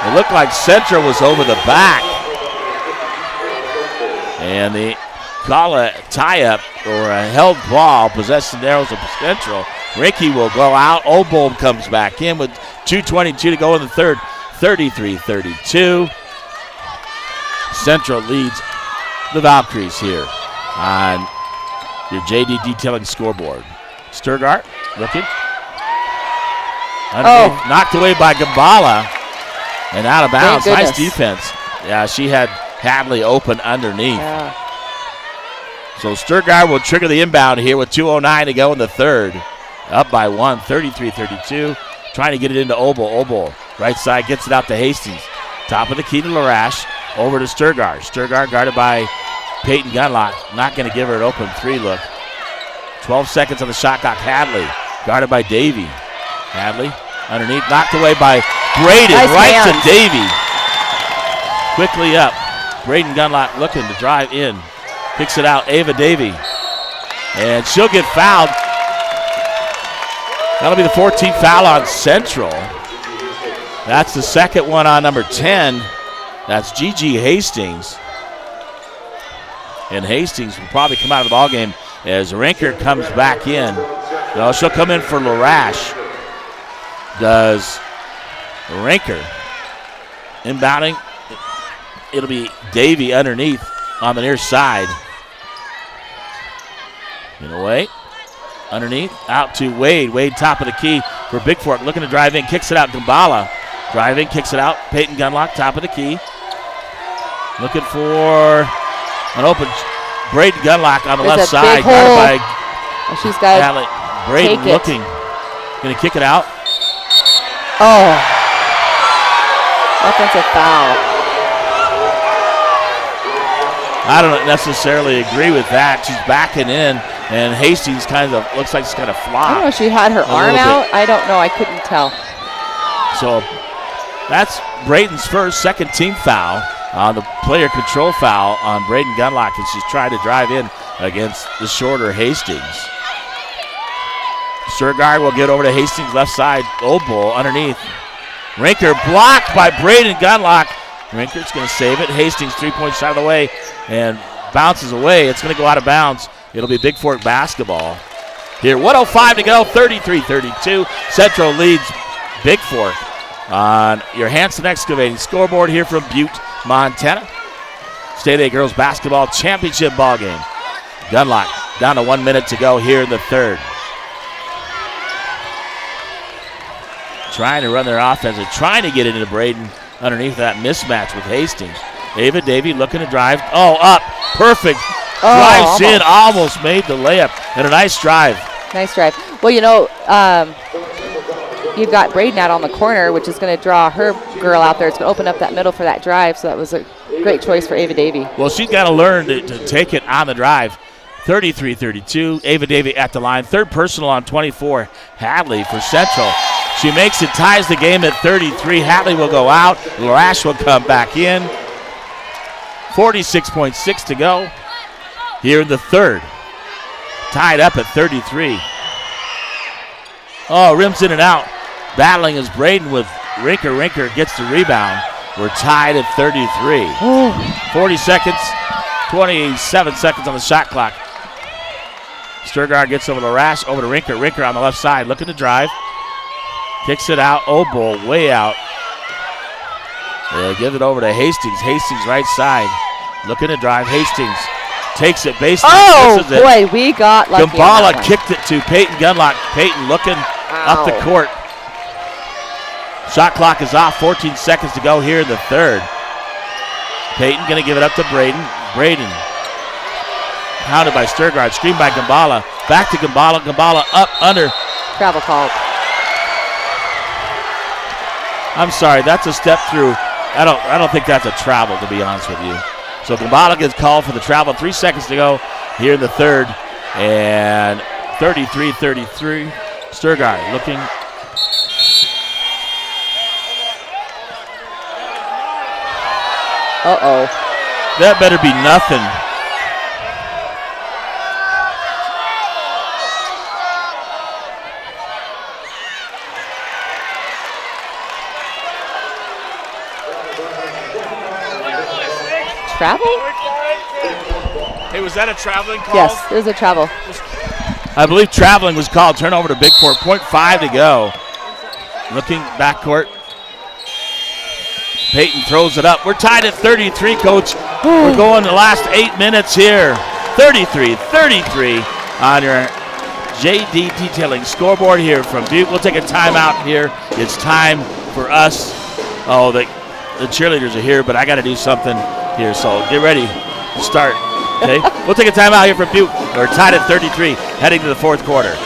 It looked like Central was over the back. And they call a tie-up or a held ball. Possession arrows of Central. Ricky will go out. Obold comes back in with 2:22 to go in the third. 33-32. Central leads the Valkyries here on your JD Detailing scoreboard. Sturgart looking. Knocked away by Gambala and out of bounds. Nice defense. Yeah, she had Hadley open underneath. Yeah. So Sturgard will trigger the inbound here with 2:09 to go in the third. Up by 1, 33-32. Trying to get it into Obel. Obel, right side, gets it out to Hastings. Top of the key to Larash. Over to Sturgard. Sturgard guarded by Peyton Gunlock. Not going to give her an open three look. 12 seconds on the shot clock. Hadley guarded by Davy. Hadley underneath, knocked away by Braden. Nice right hands. to Davy. Quickly up. Braden Gunlock looking to drive in. Kicks it out. Ava Davy. And she'll get fouled. That'll be the 14th foul on Central. That's the second one on number 10. That's Gigi Hastings. And Hastings will probably come out of the ballgame as Rinker comes back in. No, she'll come in for Larash. Does Rinker. Inbounding. It'll be Davy underneath on the near side. In a way. Underneath. Out to Wade. Wade top of the key for Bigfork. Looking to drive in. Kicks it out. Gambala. Driving. Kicks it out. Peyton Gunlock. Top of the key. Looking for an open. Braden Gunlock on the left side. Guarded by she's got Braden looking. Going to kick it out. Oh. Offensive foul. I don't necessarily agree with that. She's backing in, and Hastings kind of looks like she's kind of flopped. I don't know if she had her arm out. I don't know. I couldn't tell. So that's Braden's second team foul on the player control foul on Braden Gunlock, and she's trying to drive in against the shorter Hastings. Sturgard will get over to Hastings left side. Obel underneath. Rinker blocked by Braden Gunlock. Rinker's going to save it. Hastings 3-point shot of the way and bounces away. It's going to go out of bounds. It'll be Bigfork basketball. Here, 1:05 to go, 33-32. Central leads Bigfork on your Hanson Excavating scoreboard here from Butte, Montana. State A Girls Basketball Championship ball game. Gunlock down to 1 minute to go here in the third. Trying to run their offense and trying to get it into Braden underneath that mismatch with Hastings. Ava Davy looking to drive. Oh, up. Perfect. Drives in. Almost made the layup. And a nice drive. Nice drive. Well, you've got Braden out on the corner, which is going to draw her girl out there. It's going to open up that middle for that drive. So that was a great choice for Ava Davy. Well, she's got to learn to take it on the drive. 33-32. Ava Davy at the line. Third personal on 24. Hadley for Central. She makes it, ties the game at 33. Hadley will go out. Larash will come back in. 46.6 to go here in the third. Tied up at 33. Oh, rims in and out. Battling is Braden with Rinker. Rinker gets the rebound. We're tied at 33. 40 seconds, 27 seconds on the shot clock. Sturgard gets over to Larash, over to Rinker. Rinker on the left side looking to drive. Kicks it out. Obel way out. They give it over to Hastings. Hastings right side. Looking to drive. Hastings takes it. Baseline. Oh, boy, we got lucky. Gambala kicked it to Peyton Gunlock. Peyton looking up the court. Shot clock is off. 14 seconds to go here in the third. Peyton going to give it up to Braden. Braden pounded by Sturgard. Screen by Gambala. Back to Gambala. Gambala up under Travel called. I'm sorry, that's a step through. I don't think that's a travel, to be honest with you. So Gambala gets called for the travel. 3 seconds to go here in the third. And 33-33. Sturgard looking. Uh-oh. That better be nothing. Travel? Hey, was that a traveling call? Yes, it was a travel. I believe traveling was called. Turnover to Bigfork. 0.5 to go. Looking backcourt. Peyton throws it up. We're tied at 33, Coach. We're going the last 8 minutes here. 33-33 on your JD Detailing scoreboard here from Duke. We'll take a timeout here. It's time for us. Oh, the cheerleaders are here, but I got to do something here. So get ready to start. Okay, we'll take a timeout here from Duke. We're tied at 33, heading to the fourth quarter.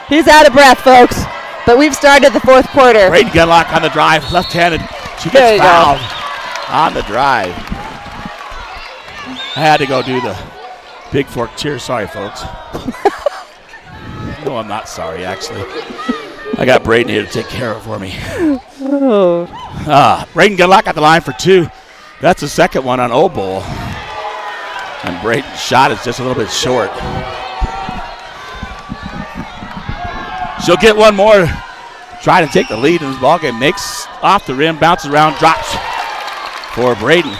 He's out of breath, folks. But we've started the fourth quarter. Great Gunlock on the drive, left-handed. She There gets you fouled on the drive. I had to go do the Bigfork cheer. Sorry, folks. No, I'm not sorry, actually. I got Braden here to take care of it for me. Oh. Braden Gunlock at the line for two. That's the second one on Old Bowl. And Braden's shot is just a little bit short. She'll get one more. Try to take the lead in this ballgame. Makes off the rim, bounces around, drops for Braden.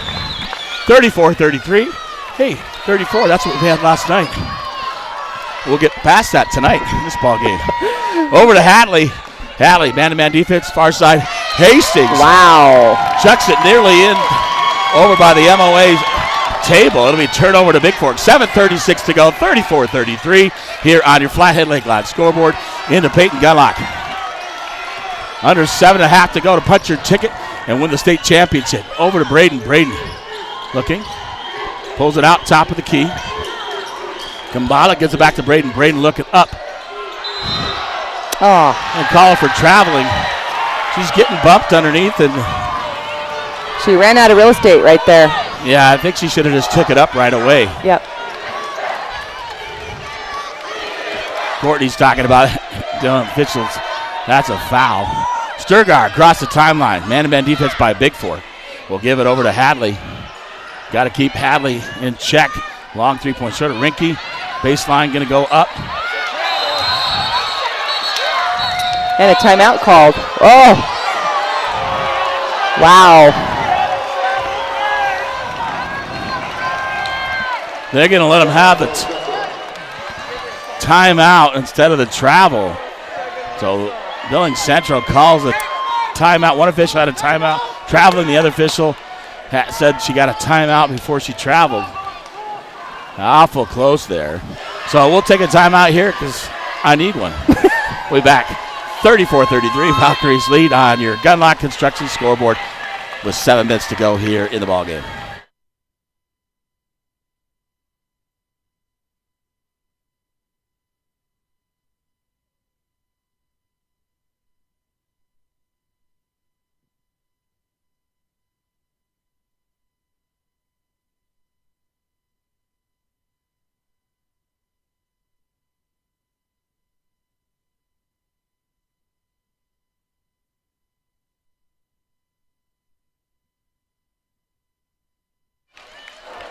34-33. Hey, 34, that's what we had last night. We'll get past that tonight in this ballgame. Over to Hadley. Hadley, man-to-man defense, far side. Hastings. Wow. Chucks it nearly in over by the MOA's table. It'll be turned over to Bigfork. 7:36 to go. 34-33 here on your Flathead Lakeline scoreboard into Peyton Gunlock. Under 7.5 to go to punch your ticket and win the state championship. Over to Braden. Braden looking. Pulls it out top of the key. Gambala gives it back to Braden. Braden looking up. Oh. And calling for traveling. She's getting bumped underneath, and She ran out of real estate right there. yeah, I think she should have just took it up right away. Yep. Courtney's talking about it. Dylan officials. That's a foul. Sturgard across the timeline. Man-to-man defense by Bigfork. We'll give it over to Hadley. Got to keep Hadley in check. Long three-point shot. Rinky. Baseline going to go up. And a timeout called. Oh. Wow. They're going to let them have the timeout instead of the travel. So Billings Central calls a timeout. One official had a timeout. Traveling, the other official said she got a timeout before she traveled. Awful close there. So we'll take a timeout here because I need one. We'll be back. 34-33, Valkyries lead on your Gunlock Construction scoreboard with 7 minutes to go here in the ballgame.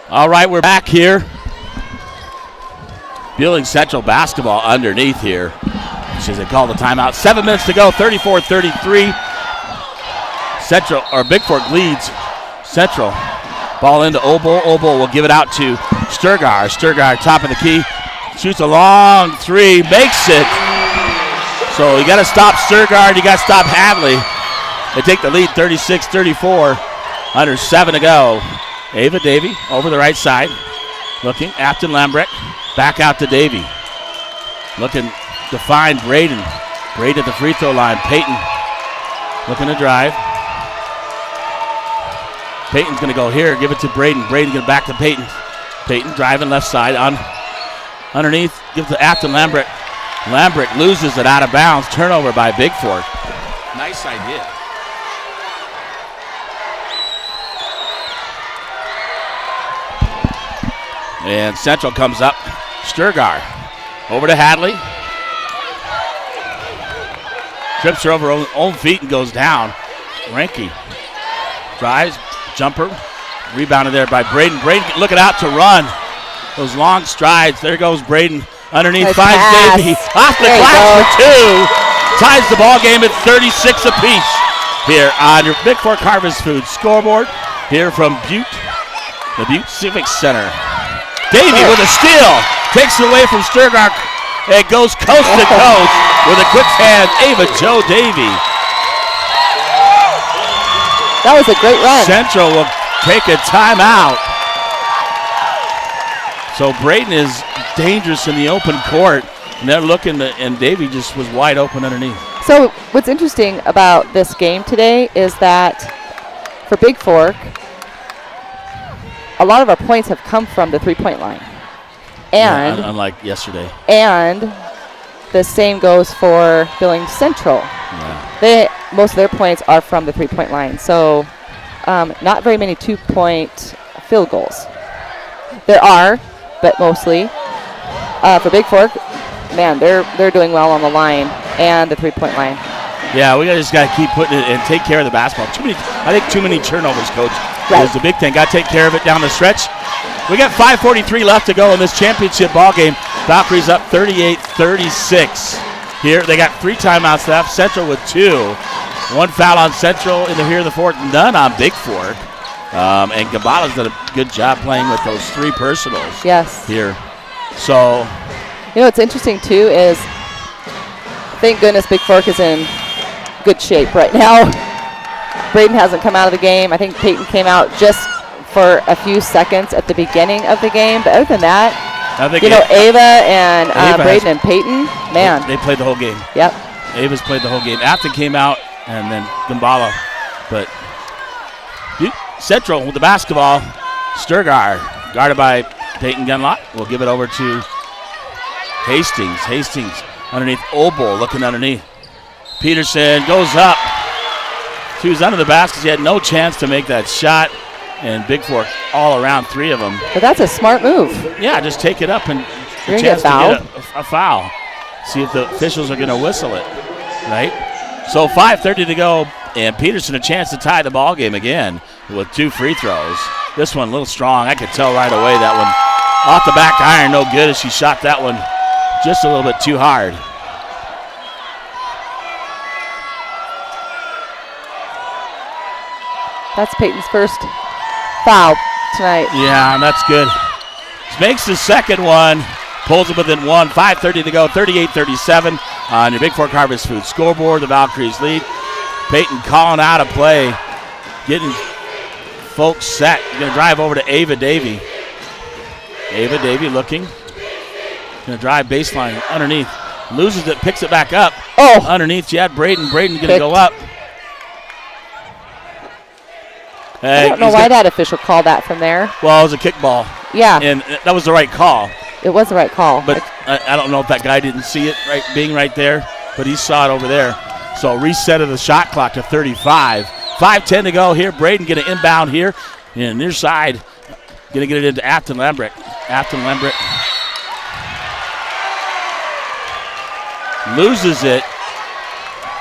All right, we're back here. Billings Central basketball underneath here. As they call the timeout. 7 minutes to go, 34-33. Central, or Bigfork leads Central. Ball into Obo. Obo will give it out to Sturgar. Sturgar, top of the key. Shoots a long three, makes it. So you got to stop Sturgar, you got to stop Hadley. They take the lead 36-34. Under 7 to go. Ava Davey over the right side. Looking, Afton Lambrecht. Back out to Davey. Looking to find Braden. Braden at the free throw line. Peyton looking to drive. Peyton's going to go here. Give it to Braden. Braden going back to Peyton. Peyton driving left side on underneath. Gives to Afton Lambrecht. Lambrecht loses it out of bounds. Turnover by Bigfork. Nice idea. And Central comes up. Sturgar over to Hadley. Trips her over her own feet and goes down. Ranke drives, jumper, rebounded there by Braden. Braden looking out to run. Those long strides. There goes Braden underneath. Finds Davey off the glass for two. Ties the ball game at 36 apiece here on your Bigfork Harvest Food scoreboard here from Butte, the Butte Civic Center. Davey with a steal. Takes it away from Sturgar. It goes coast to coast with a quick hand. Ava Jo Davey. That was a great run. Central will take a timeout. So Braden is dangerous in the open court. And they're looking, and Davey just was wide open underneath. So what's interesting about this game today is that for Bigfork, a lot of our points have come from the three-point line. And unlike yesterday. And the same goes for Billings Central. Yeah. Most of their points are from the three-point line. So not very many two-point field goals. There are, but mostly. For Bigfork, man, they're doing well on the line and the three-point line. Yeah, we just got to keep putting it and take care of the basketball. I think too many turnovers, Coach. Right. Is the big thing. Got to take care of it down the stretch. We got 5:43 left to go in this championship ball game. Valkyries up 38-36. Here they got 3 timeouts left. Central with 2. 1 foul on Central in the here in the fourth. None on Bigfork. And Gambala's done a good job playing with those 3 personals. Yes. Here. So. You know what's interesting too is, thank goodness Bigfork is in good shape right now. Braden hasn't come out of the game. I think Peyton came out just for a few seconds at the beginning of the game. But other than that, Ava and Braden and Peyton, man. They played the whole game. Yep. Ava's played the whole game. Afton came out, and then Gambala. But Central with the basketball. Sturgar, guarded by Peyton Gunlock, will give it over to Hastings. Hastings underneath Obo, looking underneath. Peterson goes up. She was under the basket. She had no chance to make that shot. And Bigfork all around, 3 of them. But that's a smart move. Yeah, just take it up and You're a chance to get a foul. See if the officials are going to whistle it, right? So 5:30 to go, and Peterson a chance to tie the ball game again with 2 free throws. This one a little strong. I could tell right away that one off the back iron, no good as she shot that one just a little bit too hard. That's Peyton's first foul tonight. Yeah, and that's good. Makes the second one. Pulls it within 1. 5:30 to go. 38-37 on your Bigfork Harvest Food scoreboard. The Valkyries lead. Peyton calling out a play. Getting folks set. Going to drive over to Ava Davey. Ava Davey looking. Going to drive baseline underneath. Loses it. Picks it back up. Oh. Underneath, she had Braden. Braden going to go up. I don't know why that official called that from there. Well, it was a kickball. Yeah. And that was the right call. It was the right call. But I don't know if that guy didn't see it being right there, but he saw it over there. So reset of the shot clock to 35. 5:10 to go here. Braden going to inbound here. And near side, going to get it into Afton Lambrecht. Afton Lambrecht loses it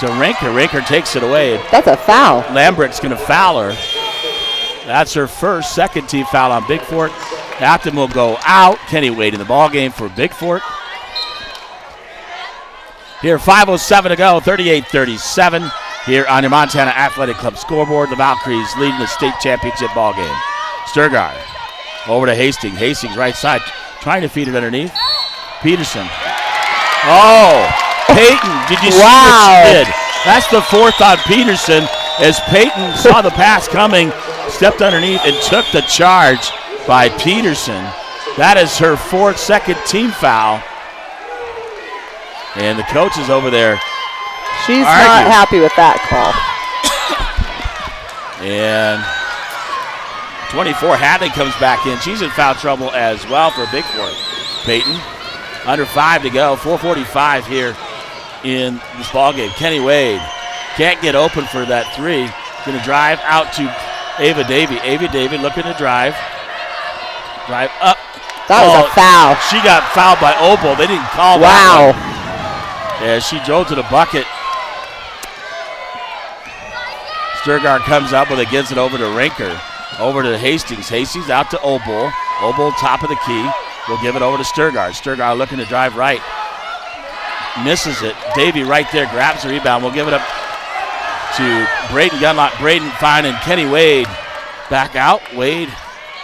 to Ranker. Ranker takes it away. That's a foul. Lambrecht's going to foul her. That's her first, second team foul on Bigfork. Captain will go out. Kenny Wade in the ball game for Bigfork. Here, 5:07 to go, 38-37. Here on your Montana Athletic Club scoreboard, the Valkyries leading the state championship ball game. Sturgar over to Hastings. Hastings right side, trying to feed it underneath. Peterson. Oh, Peyton, did you see what she did? That's the fourth on Peterson as Peyton saw the pass coming, stepped underneath and took the charge by Peterson. That is her second team foul. And the coach is over there. She's not happy with that call. And 24, Hadley comes back in. She's in foul trouble as well for Bigfork. Peyton, under 5 to go, 4:45 here in this ball game. Kenny Wade can't get open for that three. Going to drive out to Ava Davey. Ava Davey looking to drive. Drive up. That was a foul. She got fouled by Opal. They didn't call that one. Yeah, she drove to the bucket. Sturgar comes up with it, gets it over to Rinker. Over to Hastings. Hastings out to Opal. Opal top of the key. We'll give it over to Sturgar. Sturgar looking to drive right. Misses it. Davey right there grabs the rebound. We'll give it up to Braden Gunlock. Braden finding Kenny Wade. Back out. Wade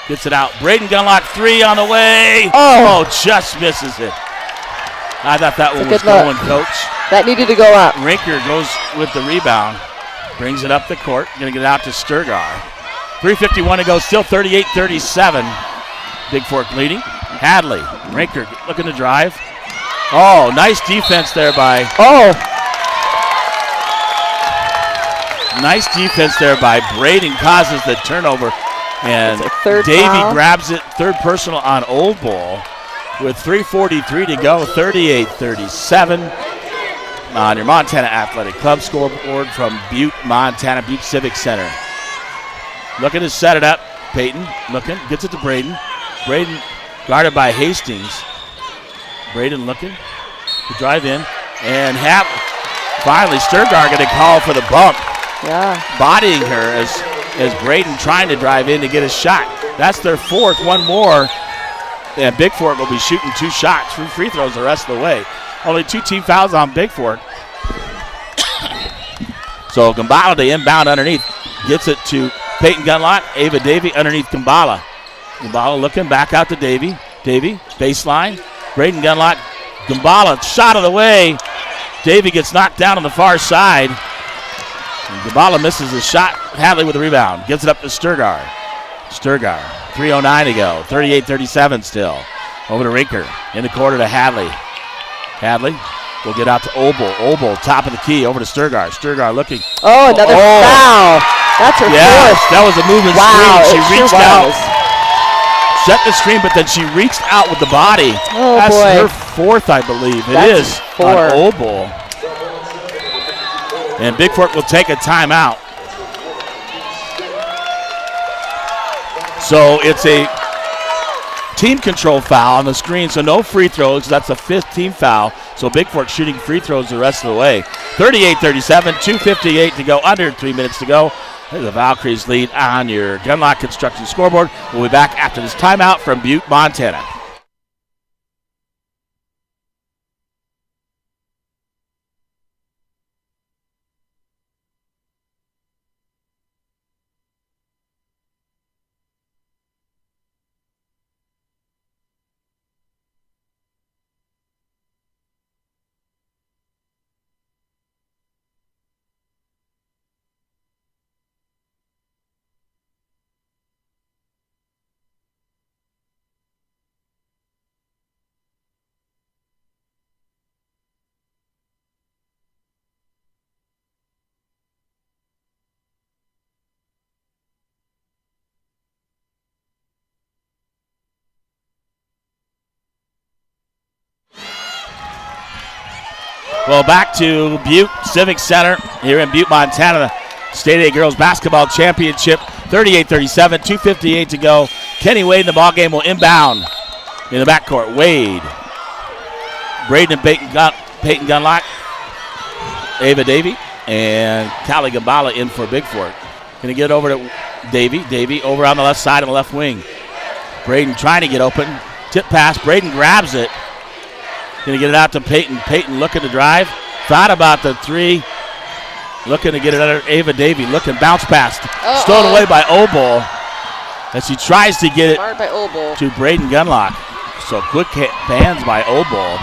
gets it out. Braden Gunlock, three on the way. Oh, just misses it. I thought that one was going, Coach. That needed to go up. Rinker goes with the rebound. Brings it up the court. Going to get it out to Sturgar. 3:51 to go. Still 38-37. Bigfork leading. Hadley. Rinker looking to drive. Oh, nice defense there by. Nice defense there by Braden. Causes the turnover. And Davey grabs it. Third personal on Old Bull. With 3:43 to go, 38-37 on your Montana Athletic Club scoreboard from Butte, Montana, Butte Civic Center. Looking to set it up. Peyton looking, gets it to Braden. Braden guarded by Hastings. Braden looking to drive in. And finally Sturgar going to call for the bump. Yeah. Bodying her as Braden trying to drive in to get a shot. That's their fourth, one more. And Bigfork will be shooting 2 shots, 3 free throws the rest of the way. Only 2 team fouls on Bigfork. So Gambala to inbound underneath. Gets it to Peyton Gunlock. Ava Davey underneath Gambala. Gambala looking back out to Davey. Davey, baseline. Braden Gunlock. Gambala, shot of the way. Davey gets knocked down on the far side. And Gambala misses the shot. Hadley with the rebound. Gets it up to Sturgar. Sturgar. 3:09 to go. 38-37 still. Over to Rinker. In the corner to Hadley. Hadley will get out to Obel. Obel, top of the key. Over to Sturgar. Sturgar looking. Oh, another foul. That's her fourth. That was a moving screen. She reached out. Set the screen, but then she reached out with the body. Oh, That's boy. her fourth, I believe. It is 4. on Obel. And Bigfork will take a timeout. So it's a team control foul on the screen, so no free throws. That's a 5th team foul. So Bigfork shooting free throws the rest of the way. 38-37, 2:58 to go, under 3 minutes to go. There's the Valkyries lead on your Gunlock Construction scoreboard. We'll be back after this timeout from Butte, Montana. Well, back to Butte Civic Center here in Butte, Montana. The State A Girls Basketball Championship, 38-37, 2:58 to go. Kenny Wade in the ball game will inbound in the backcourt. Wade, Braden and Peyton Gunlock, Ava Davey, and Callie Gambala in for Bigfork. Going to get it over to Davey. Davey over on the left side of the left wing. Braden trying to get open. Tip pass. Braden grabs it. Going to get it out to Peyton. Peyton looking to drive. Thought about the three. Looking to get it under Ava Davey. Looking, bounce pass. Stolen away by Obol as she tries to get it to Braden Gunlock. So quick hands by Obol.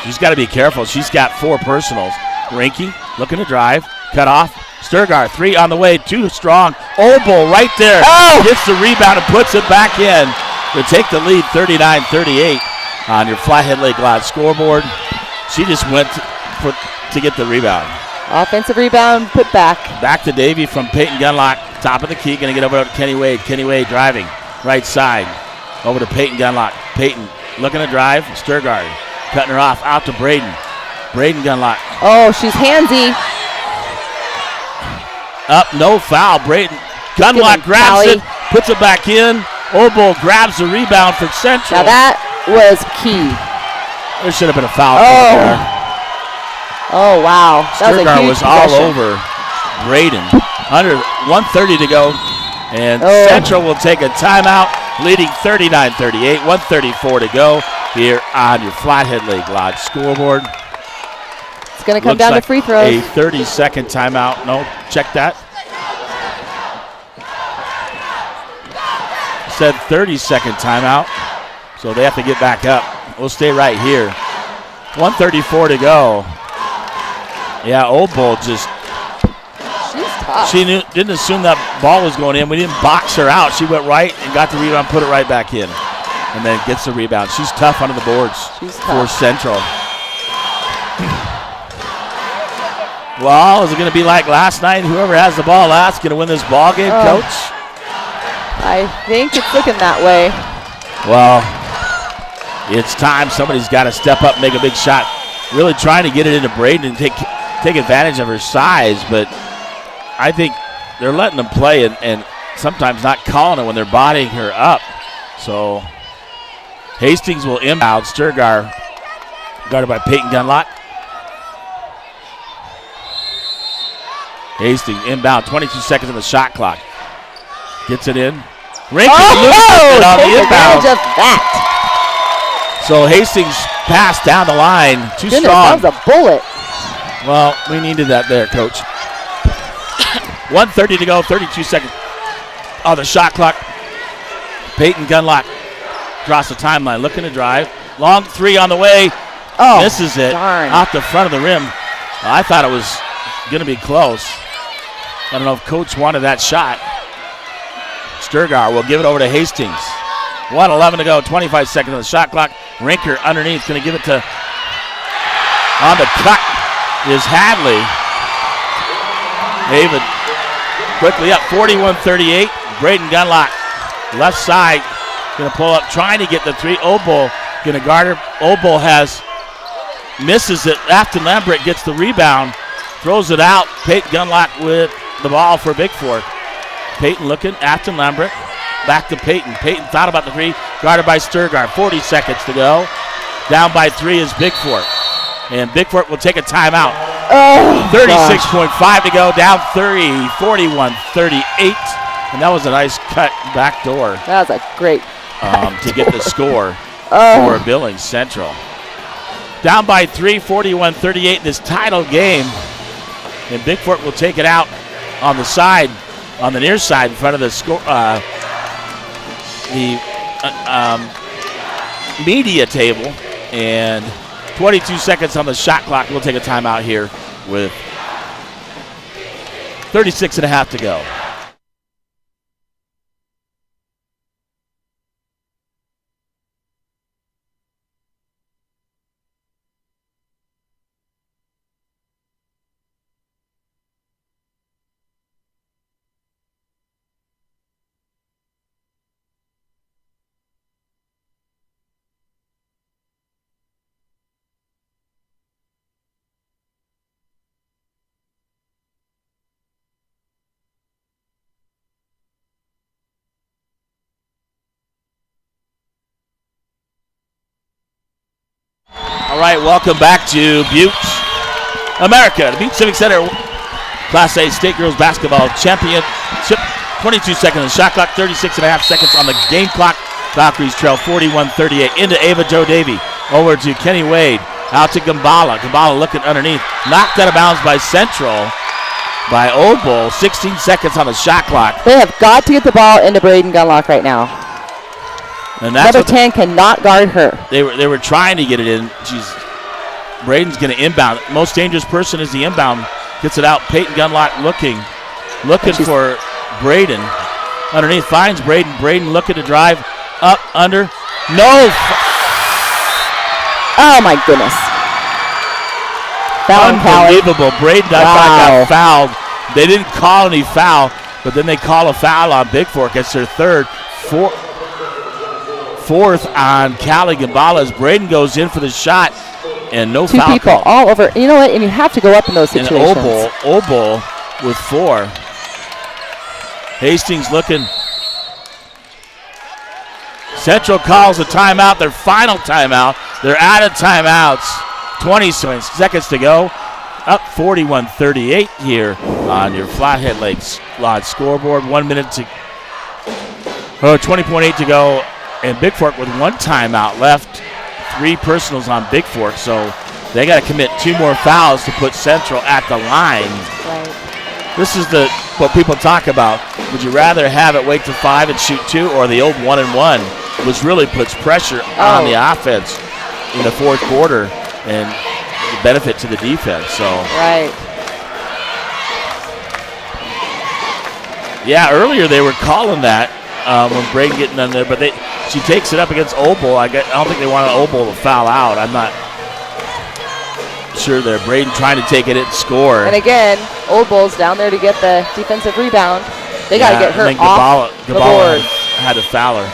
She's got to be careful. She's got 4 personals. Rinky looking to drive. Cut off. Sturgar, 3 on the way. Too strong. Obol right there. Gets the rebound and puts it back in to take the lead 39-38 on your Flathead Lake Lodge scoreboard. She just went to get the rebound. Offensive rebound, put back. Back to Davey from Peyton Gunlock. Top of the key, going to get over to Kenny Wade. Kenny Wade driving right side. Over to Peyton Gunlock. Peyton looking to drive. Sturgard cutting her off. Out to Braden. Braden Gunlock. Oh, she's handsy. Up, no foul. Braden Gunlock grabs it, puts it back in. Obol grabs the rebound for Central. Now that was key. There should have been a foul there. Oh, wow. Sturgar was all over Braden. Under 1:30 to go. And Central will take a timeout, leading 39-38. 1:34 to go here on your Flathead Lake Lodge scoreboard. It's going to come down to free throws. A 30-second timeout. No, check that. Said 30-second timeout. So they have to get back up. We'll stay right here. 1:34 to go. Yeah, Obol just. She's tough. She didn't assume that ball was going in. We didn't box her out. She went right and got the rebound, put it right back in. And then gets the rebound. She's tough under the boards. She's tough. For Central. Well, is it going to be like last night? Whoever has the ball last going to win this ball game, Coach? I think it's looking that way. Well, it's time. Somebody's got to step up and make a big shot. Really trying to get it into Braden and take advantage of her size, but I think they're letting them play and sometimes not calling it when they're bodying her up. So Hastings will inbound. Sturgar guarded by Peyton Gunlock. Hastings inbound, 22 seconds on the shot clock. Gets it in. Rinky loses it on the inbound. Of that. So Hastings pass down the line. Too strong. That was a bullet. Well, we needed that there, Coach. 1:30 to go, 32 seconds on the shot clock. Peyton Gunlock draws the timeline, looking to drive. Long 3 on the way. Misses it. Darn. Off the front of the rim. I thought it was going to be close. I don't know if Coach wanted that shot. Sturgar will give it over to Hastings. 1:11 to go, 25 seconds on the shot clock. Rinker underneath, going to give it to, on the cut is Hadley. David quickly up, 41-38. Braden Gunlock, left side, going to pull up, trying to get the 3. Obol going to guard her. Obol misses it. Afton Lambert gets the rebound, throws it out. Peyton Gunlock with the ball for Bigfork. Peyton looking, Afton Lambert. Back to Peyton. Peyton thought about the 3, guarded by Sturgar. 40 seconds to go. Down by 3 is Bigfork. And Bigfork will take a timeout. 36.5 to go. Down 30, 41-38. And that was a nice cut back door. That was a great to get the score for Billings Central. Down by 3, 41-38 in this title game. And Bigfork will take it out on the side, on the near side in front of the score. The media table, and 22 seconds on the shot clock. We'll take a timeout here with 36 and a half to go. All right, welcome back to Buttes, America. The Butte Civic Center Class A State Girls Basketball Championship. 22 seconds on the shot clock, 36 and a half seconds on the game clock Valkyries trail 41-38 into Ava Jo Davy. Over to Kenny Wade. Out to Gambala. Gambala looking underneath. Knocked out of bounds by Central. By Old Bull. 16 seconds on the shot clock. They have got to get the ball into Braden Gunlock right now. And that's number 10 cannot guard her. They were trying to get it in. Braden's going to inbound. Most dangerous person is the inbound. Gets it out. Peyton Gunlock looking for Braden. Underneath, finds Braden. Braden looking to drive up, under. No. Oh, my goodness. Unbelievable. Braden, I thought, got fouled. They didn't call any foul, but then they call a foul on Bigfork. It's their third. Fourth on Callie Gambala as Braden goes in for the shot, and no foul call. Two people all over. You know what? And you have to go up in those situations. And Old Bull with 4. Hastings looking. Central calls a timeout, their final timeout. They're out of timeouts. 20 seconds to go. Up 41-38 here on your Flathead Lakes Lodge scoreboard. 1 minute to 20.8 to go. And Bigfork with 1 timeout left. 3 personals on Bigfork, so they got to commit 2 more fouls to put Central at the line. Right. This is what people talk about. Would you rather have it wait to 5 and shoot 2, or the old 1-and-1, which really puts pressure on the offense in the fourth quarter and the benefit to the defense? So right. Yeah, earlier they were calling that when Braden getting in there, but she takes it up against Old Bull. I don't think they wanted Old Bull to foul out. I'm not sure there. Braden trying to take it and score. And again, Old Bull's down there to get the defensive rebound. They got to get her off the board. Had to foul her.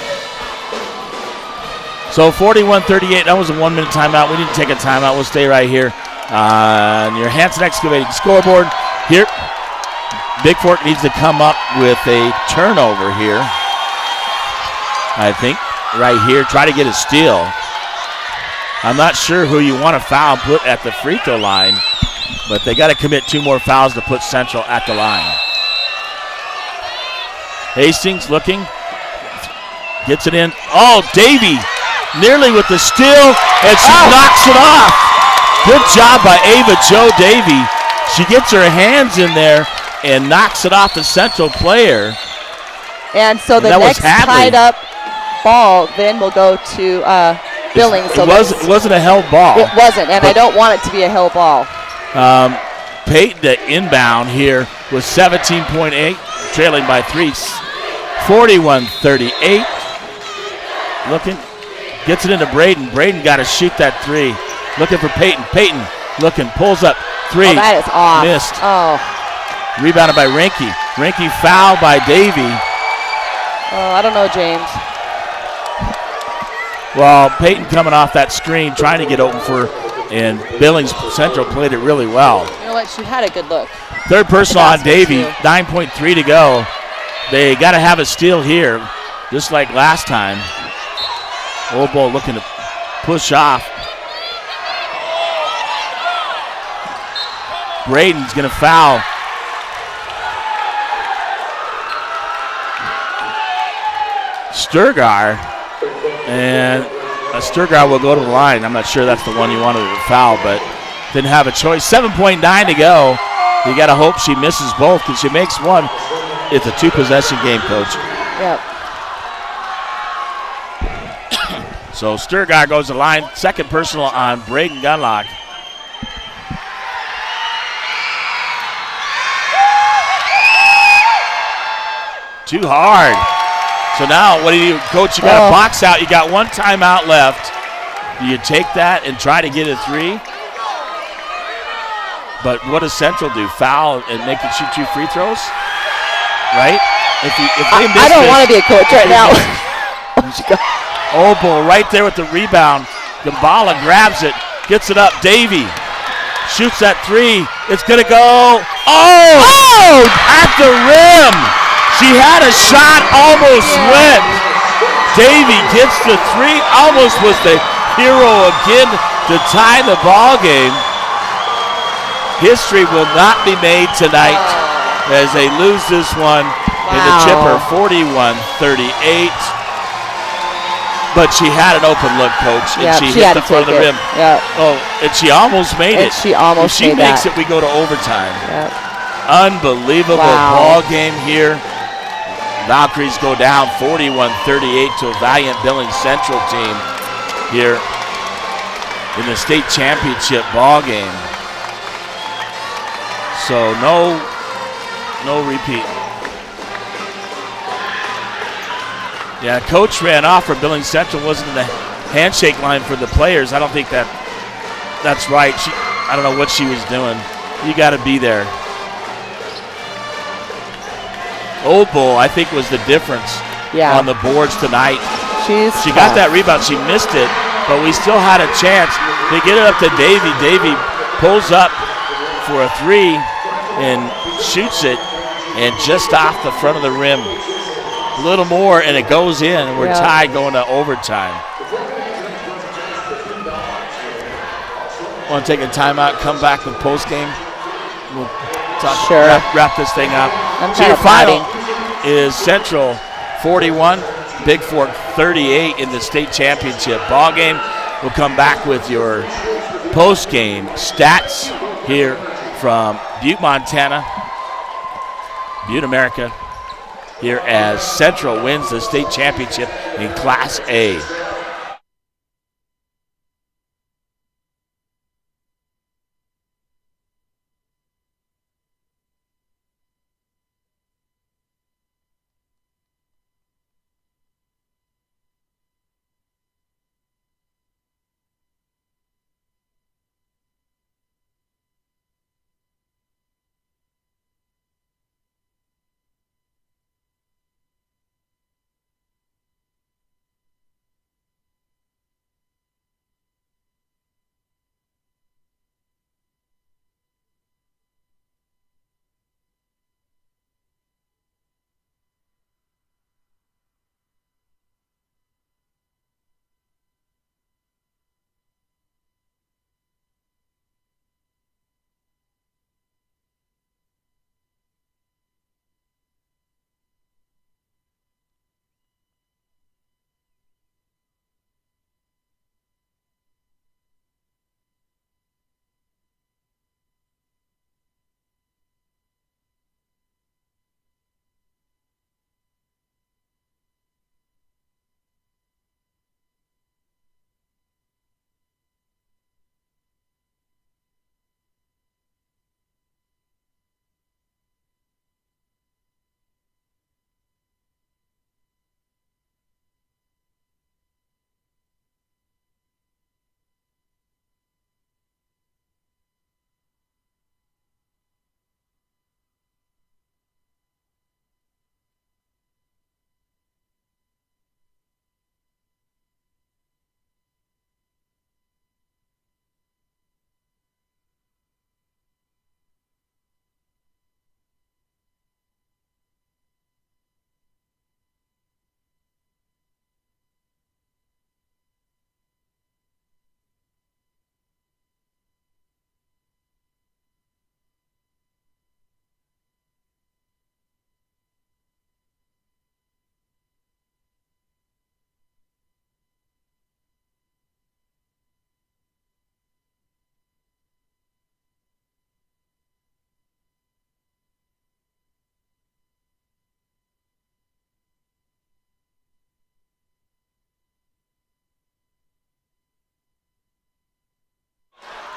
So 41-38, that was a 1 minute timeout. We didn't take a timeout. We'll stay right here on your Hanson Excavating scoreboard. Here, Bigfork needs to come up with a turnover here. I think right here, try to get a steal. I'm not sure who you want to foul and put at the free throw line, but they got to commit 2 more fouls to put Central at the line. Hastings looking, gets it in. Oh, Davy nearly with the steal, and she knocks it off. Good job by Ava Jo Davy. She gets her hands in there and knocks it off the Central player. And so the next tied up ball then will go to Billings. It wasn't a held ball. It wasn't, and I don't want it to be a held ball. Peyton to inbound here with 17.8, trailing by 3, 41-38. Looking, gets it into Braden. Braden got to shoot that 3. Looking for Peyton. Peyton looking, pulls up 3. Oh, that is off. Missed. Oh. Rebounded by Rinke. Rinke fouled by Davy. Oh, I don't know, James. Well, Peyton coming off that screen, trying to get open for, and Billings Central played it really well. You know what? She had a good look. Third personal on Davy, 9.3 to go. They got to have a steal here, just like last time. Old Bull looking to push off. Braden's going to foul. Sturgar, and Sturgar will go to the line. I'm not sure that's the one you wanted to foul, but didn't have a choice. 7.9 to go. You got to hope she misses both, because she makes one. It's a 2-possession game, Coach. Yep. So Sturgar goes to the line. Second personal on Braden Gunlock. Too hard. So now, what do you do, Coach? You got a box out. You got 1 timeout left. Do you take that and try to get a 3? But what does Central do? Foul and make it shoot 2 free throws? Right? If they miss I don't want to be a coach right now. Old Bull right there with the rebound. Gambala grabs it, gets it up. Davy shoots that 3. It's going to go. Oh! At the rim. She had a shot, almost went. Davy gets the 3, almost was the hero again to tie the ball game. History will not be made tonight as they lose this one in the chipper, 41-38. But she had an open look, Coach, and she hit had the to front of the take it. rim. Yeah. Oh, and she almost made it. She almost if she made makes that. it, we go to overtime. Yep. Unbelievable Wow. ball game here. Valkyries go down 41-38 to a valiant Billings Central team here in the state championship ball game. So no repeat. Yeah, Coach ran off for Billings Central. Wasn't in the handshake line for the players. I don't think that's right. I don't know what she was doing. You got to be there. Old Bull, I think, was the difference on the boards tonight. She got that rebound. She missed it, but we still had a chance. They get it up to Davy. Davy pulls up for a three and shoots it, and just off the front of the rim. A little more, and it goes in, and we're tied going to overtime. Want to take a timeout, come back with postgame? We'll wrap this thing up. So your final is Central 41, Bigfork 38 in the state championship ball game. We'll come back with your postgame stats here from Butte, Montana, Butte, America, here as Central wins the state championship in Class A.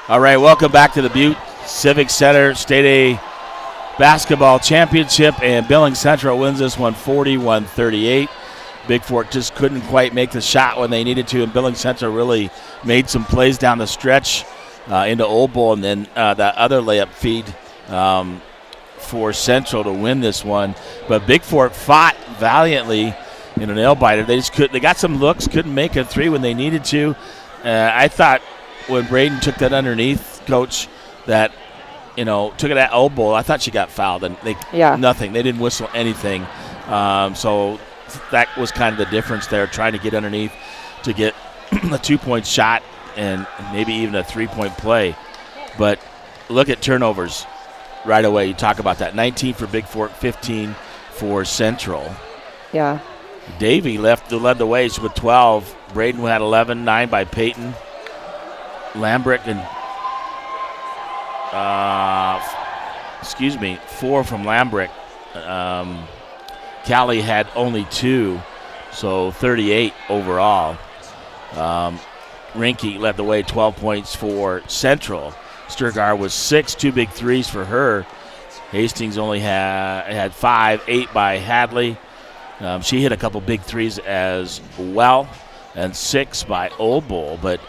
All right, welcome back to the Butte Civic Center State A Basketball Championship, and Billings Central wins this one 41-38. Bigfork just couldn't quite make the shot when they needed to, and Billings Central really made some plays down the stretch into Old Bull, and then that other layup feed for Central to win this one. But Bigfork fought valiantly in a nail biter. They got some looks, couldn't make a three when they needed to. I thought when Braden took that underneath, Coach, that took it at Old Bull, I thought she got fouled, and nothing. They didn't whistle anything. So that was kind of the difference there, trying to get underneath to get a 2-point shot and maybe even a 3-point play. But look at turnovers right away. You talk about that. 19 for Bigfork, 15 for Central. Yeah. Davy led the way with 12. Braden had 11, 9 by Peyton. Lambrick and 4 from Lambrick. Callie had only 2, so 38 overall. Rinke led the way, 12 points for Central. Sturgar was 6, 2 big threes for her. Hastings only had 5, 8 by Hadley. She hit a couple big threes as well, and 6 by Old Bull. But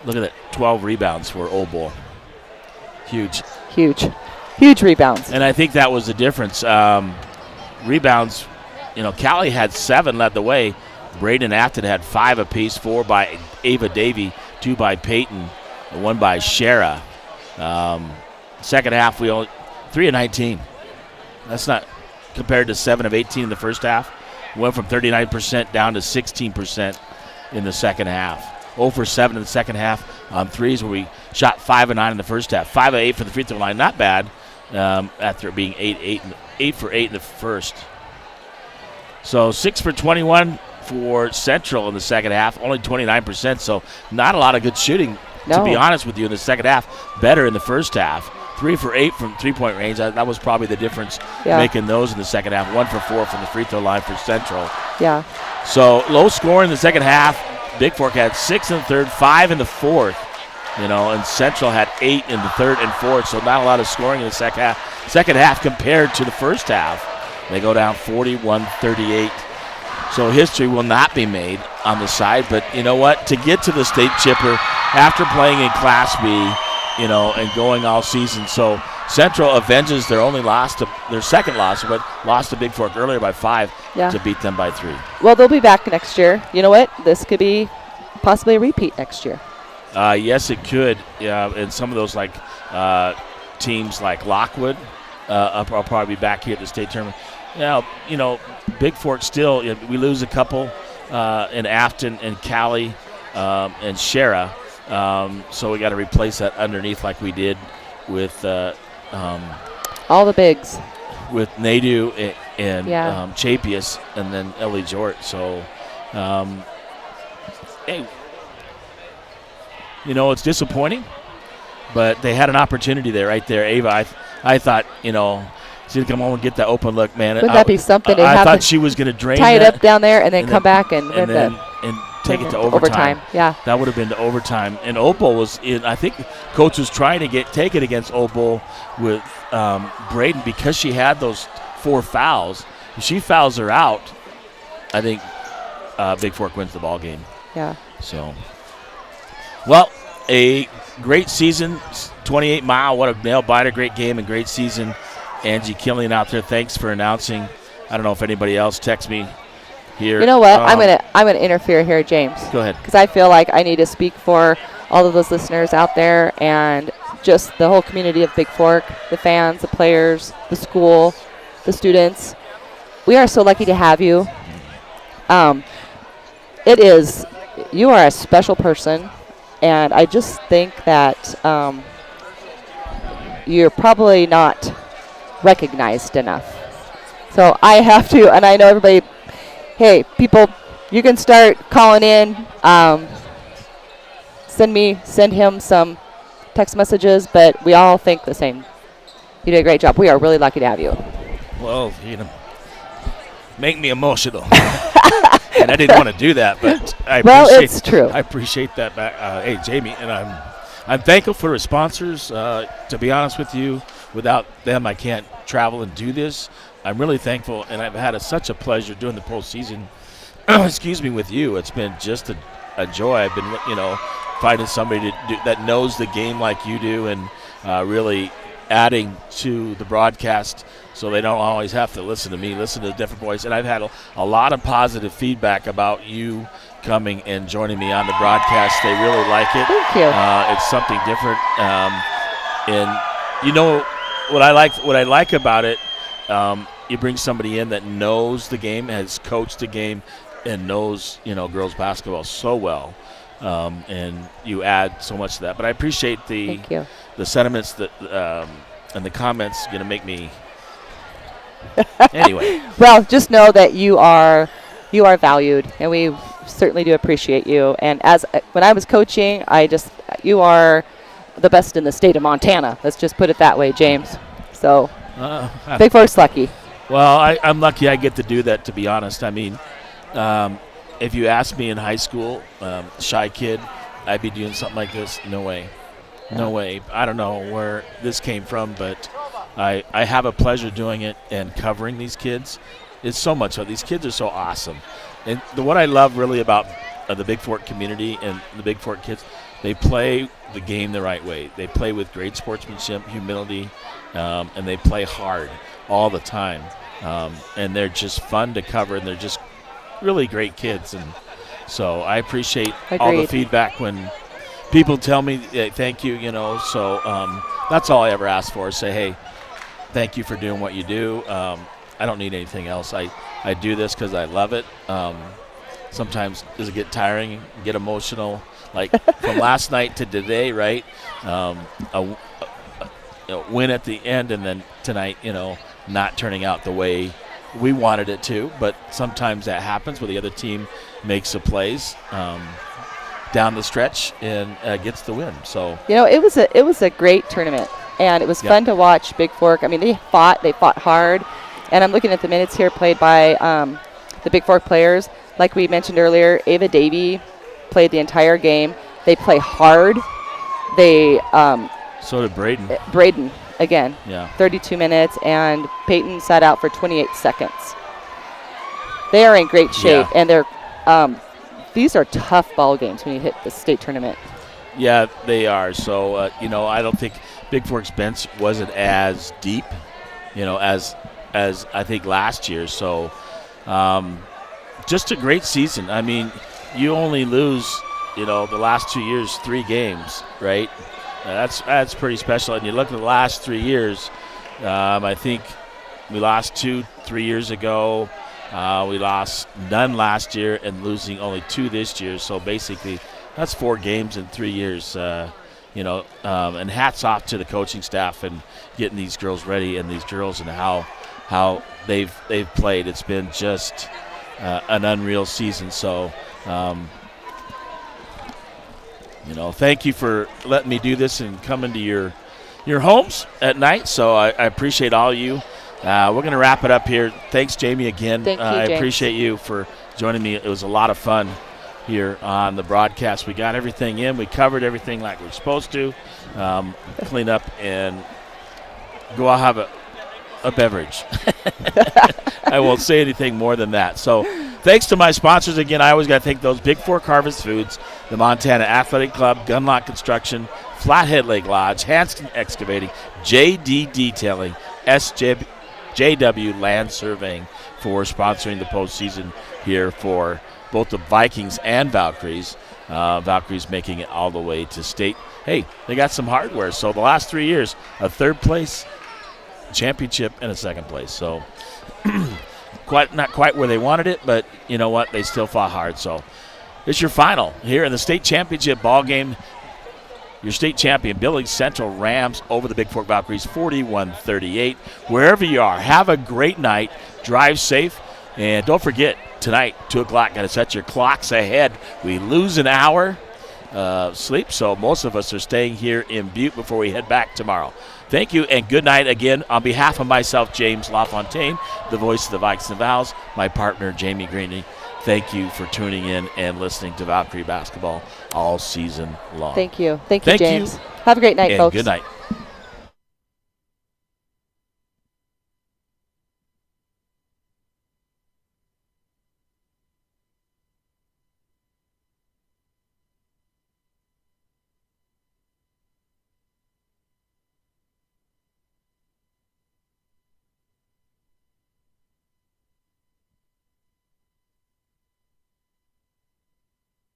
look at that, 12 rebounds for Old Bull. Huge rebounds. And I think that was the difference. Rebounds, Callie had 7, led the way. Braden Afton had 5 apiece, 4 by Ava Davey, 2 by Peyton, and 1 by Shara. Second half, we only 3 of 19. That's not compared to 7 of 18 in the first half. Went from 39% down to 16% in the second half. 0 for 7 in the second half on threes, where we shot 5 of 9 in the first half. 5 of 8 for the free throw line, not bad. After being 8 for 8 in the first. So 6 for 21 for Central in the second half, only 29%. So not a lot of good shooting, to be honest with you, in the second half. Better in the first half. 3 for 8 from three-point range. That was probably the difference, making those in the second half. 1 for 4 from the free throw line for Central. Yeah. So low score in the second half. Bigfork had 6 in the third, 5 in the fourth. And Central had 8 in the third and fourth. So not a lot of scoring in the second half. Second half compared to the first half. They go down 41-38. So history will not be made on the side. But you know what? To get to the state chipper after playing in Class B, and going all season. So Central avenges their second loss, but lost to Bigfork earlier by 5 to beat them by 3. Well, they'll be back next year. You know what? This could be possibly a repeat next year. Yes, it could. Yeah, and some of those teams like Lockwood, I'll probably be back here at the state tournament. Bigfork still, we lose a couple in Afton and Callie and Shara. So we got to replace that underneath like we did with all the bigs. With Nadu and Chapius and then Ellie Jort. So, hey, it's disappointing, but they had an opportunity there, right there. Ava, I thought, she's going to come home and get that open look, man. Wouldn't that be something? I thought she was going to drain tie it that, up down there and then come back and take it to overtime. Yeah. That would have been to overtime. And Opal was in, I think coach was trying to take it against Opal with Braden because she had those 4 fouls. If she fouls her out, I think Bigfork wins the ball game. Yeah. So, well, a great season, 28 Mile. What a nail-biter, great game and great season. Angie Killian out there, thanks for announcing. I don't know if anybody else texts me here. You know what? I'm gonna interfere here, James. Go ahead. Because I feel like I need to speak for all of those listeners out there and just the whole community of Bigfork, the fans, the players, the school, the students. We are so lucky to have you. You are a special person, and I just think that you're probably not recognized enough. So I have to, and I know everybody, hey, people, you can start calling in. Send him some text messages, but we all think the same. You did a great job. We are really lucky to have you. Well, make me emotional. And I didn't want to do that, but it's true. I appreciate that. Hey, Jamie, and I'm thankful for the sponsors. To be honest with you, without them, I can't travel and do this. I'm really thankful, and I've had such a pleasure doing the postseason. With you. It's been just a joy. I've been, finding somebody that knows the game like you do, and really adding to the broadcast so they don't always have to listen to me, listen to a different voice. And I've had a lot of positive feedback about you coming and joining me on the broadcast. They really like it. Thank you. It's something different. And what I like about it, you bring somebody in that knows the game, has coached the game, and knows, girls basketball so well. And you add so much to that. But I appreciate the sentiments that and the comments going to make me anyway. Well, just know that you are valued, and we certainly do appreciate you. And when I was coaching, you are the best in the state of Montana. Let's just put it that way, James. So Bigfork's lucky. Well, I'm lucky I get to do that, to be honest. I mean, if you asked me in high school, shy kid, I'd be doing something like this. No way. No way. I don't know where this came from, but I have a pleasure doing it and covering these kids. It's so much fun. These kids are so awesome. And what I love really about the Bigfork community and the Bigfork kids, they play the game the right way. They play with great sportsmanship, humility, and they play hard all the time. And they're just fun to cover, and they're just really great kids. And so I appreciate all the feedback when people tell me thank you, So that's all I ever ask for is say, hey, thank you for doing what you do. I don't need anything else. I do this because I love it. Sometimes does it get tiring, get emotional? Like from last night to today, right? A win at the end, and then tonight, not turning out the way we wanted it to. But sometimes that happens where the other team makes the plays down the stretch and gets the win. So it was a great tournament, and it was fun to watch Bigfork. I mean, they fought hard, and I'm looking at the minutes here played by the Bigfork players. Like we mentioned earlier, Ava Davey played the entire game. They play hard. So did Braden. Braden again. Yeah. 32 minutes, and Peyton sat out for 28 seconds. They are in great shape, and they're. These are tough ball games when you hit the state tournament. Yeah, they are. So, I don't think Bigfork's bench wasn't as deep, as I think last year. So, just a great season. I mean, you only lose, the last 2 years, 3 games, right? That's pretty special. And you look at the last 3 years, I think we lost 2-3 years ago. We lost none last year and losing only 2 this year. So basically, that's 4 games in 3 years. And hats off to the coaching staff and getting these girls ready and these girls and how they've played. It's been just an unreal season. So, thank you for letting me do this and coming to your homes at night. So I appreciate all you. We're going to wrap it up here. Thanks, Jamie, again. Thank you, I James. appreciate you for joining me. It was a lot of fun here on the broadcast. We got everything in. We covered everything like we're supposed to. Clean up and go out have a beverage. I won't say anything more than that. So thanks to my sponsors again. I always got to thank those Bigfork Harvest Foods, the Montana Athletic Club, Gunlock Construction, Flathead Lake Lodge, Hanscom Excavating, JD Detailing, JW Land Surveying for sponsoring the postseason here for both the Vikings and Valkyries. Valkyries making it all the way to state. Hey, they got some hardware. So the last 3 years, a 3rd place, championship, and a 2nd place. So not quite where they wanted it, but you know what? They still fought hard. So it's your final here in the state championship ball game. Your state champion, Billings Central Rams over the Bigfork Valkyries, 41-38. Wherever you are, have a great night. Drive safe. And don't forget, tonight, 2 o'clock, got to set your clocks ahead. We lose an hour sleep, so most of us are staying here in Butte before we head back tomorrow. Thank you, and good night again. On behalf of myself, James LaFontaine, the voice of the Vikes and Vows, my partner, Jamie Greeney, thank you for tuning in and listening to Valkyrie basketball all season long. Thank you. Thank you, James. Have a great night, and folks. Good night.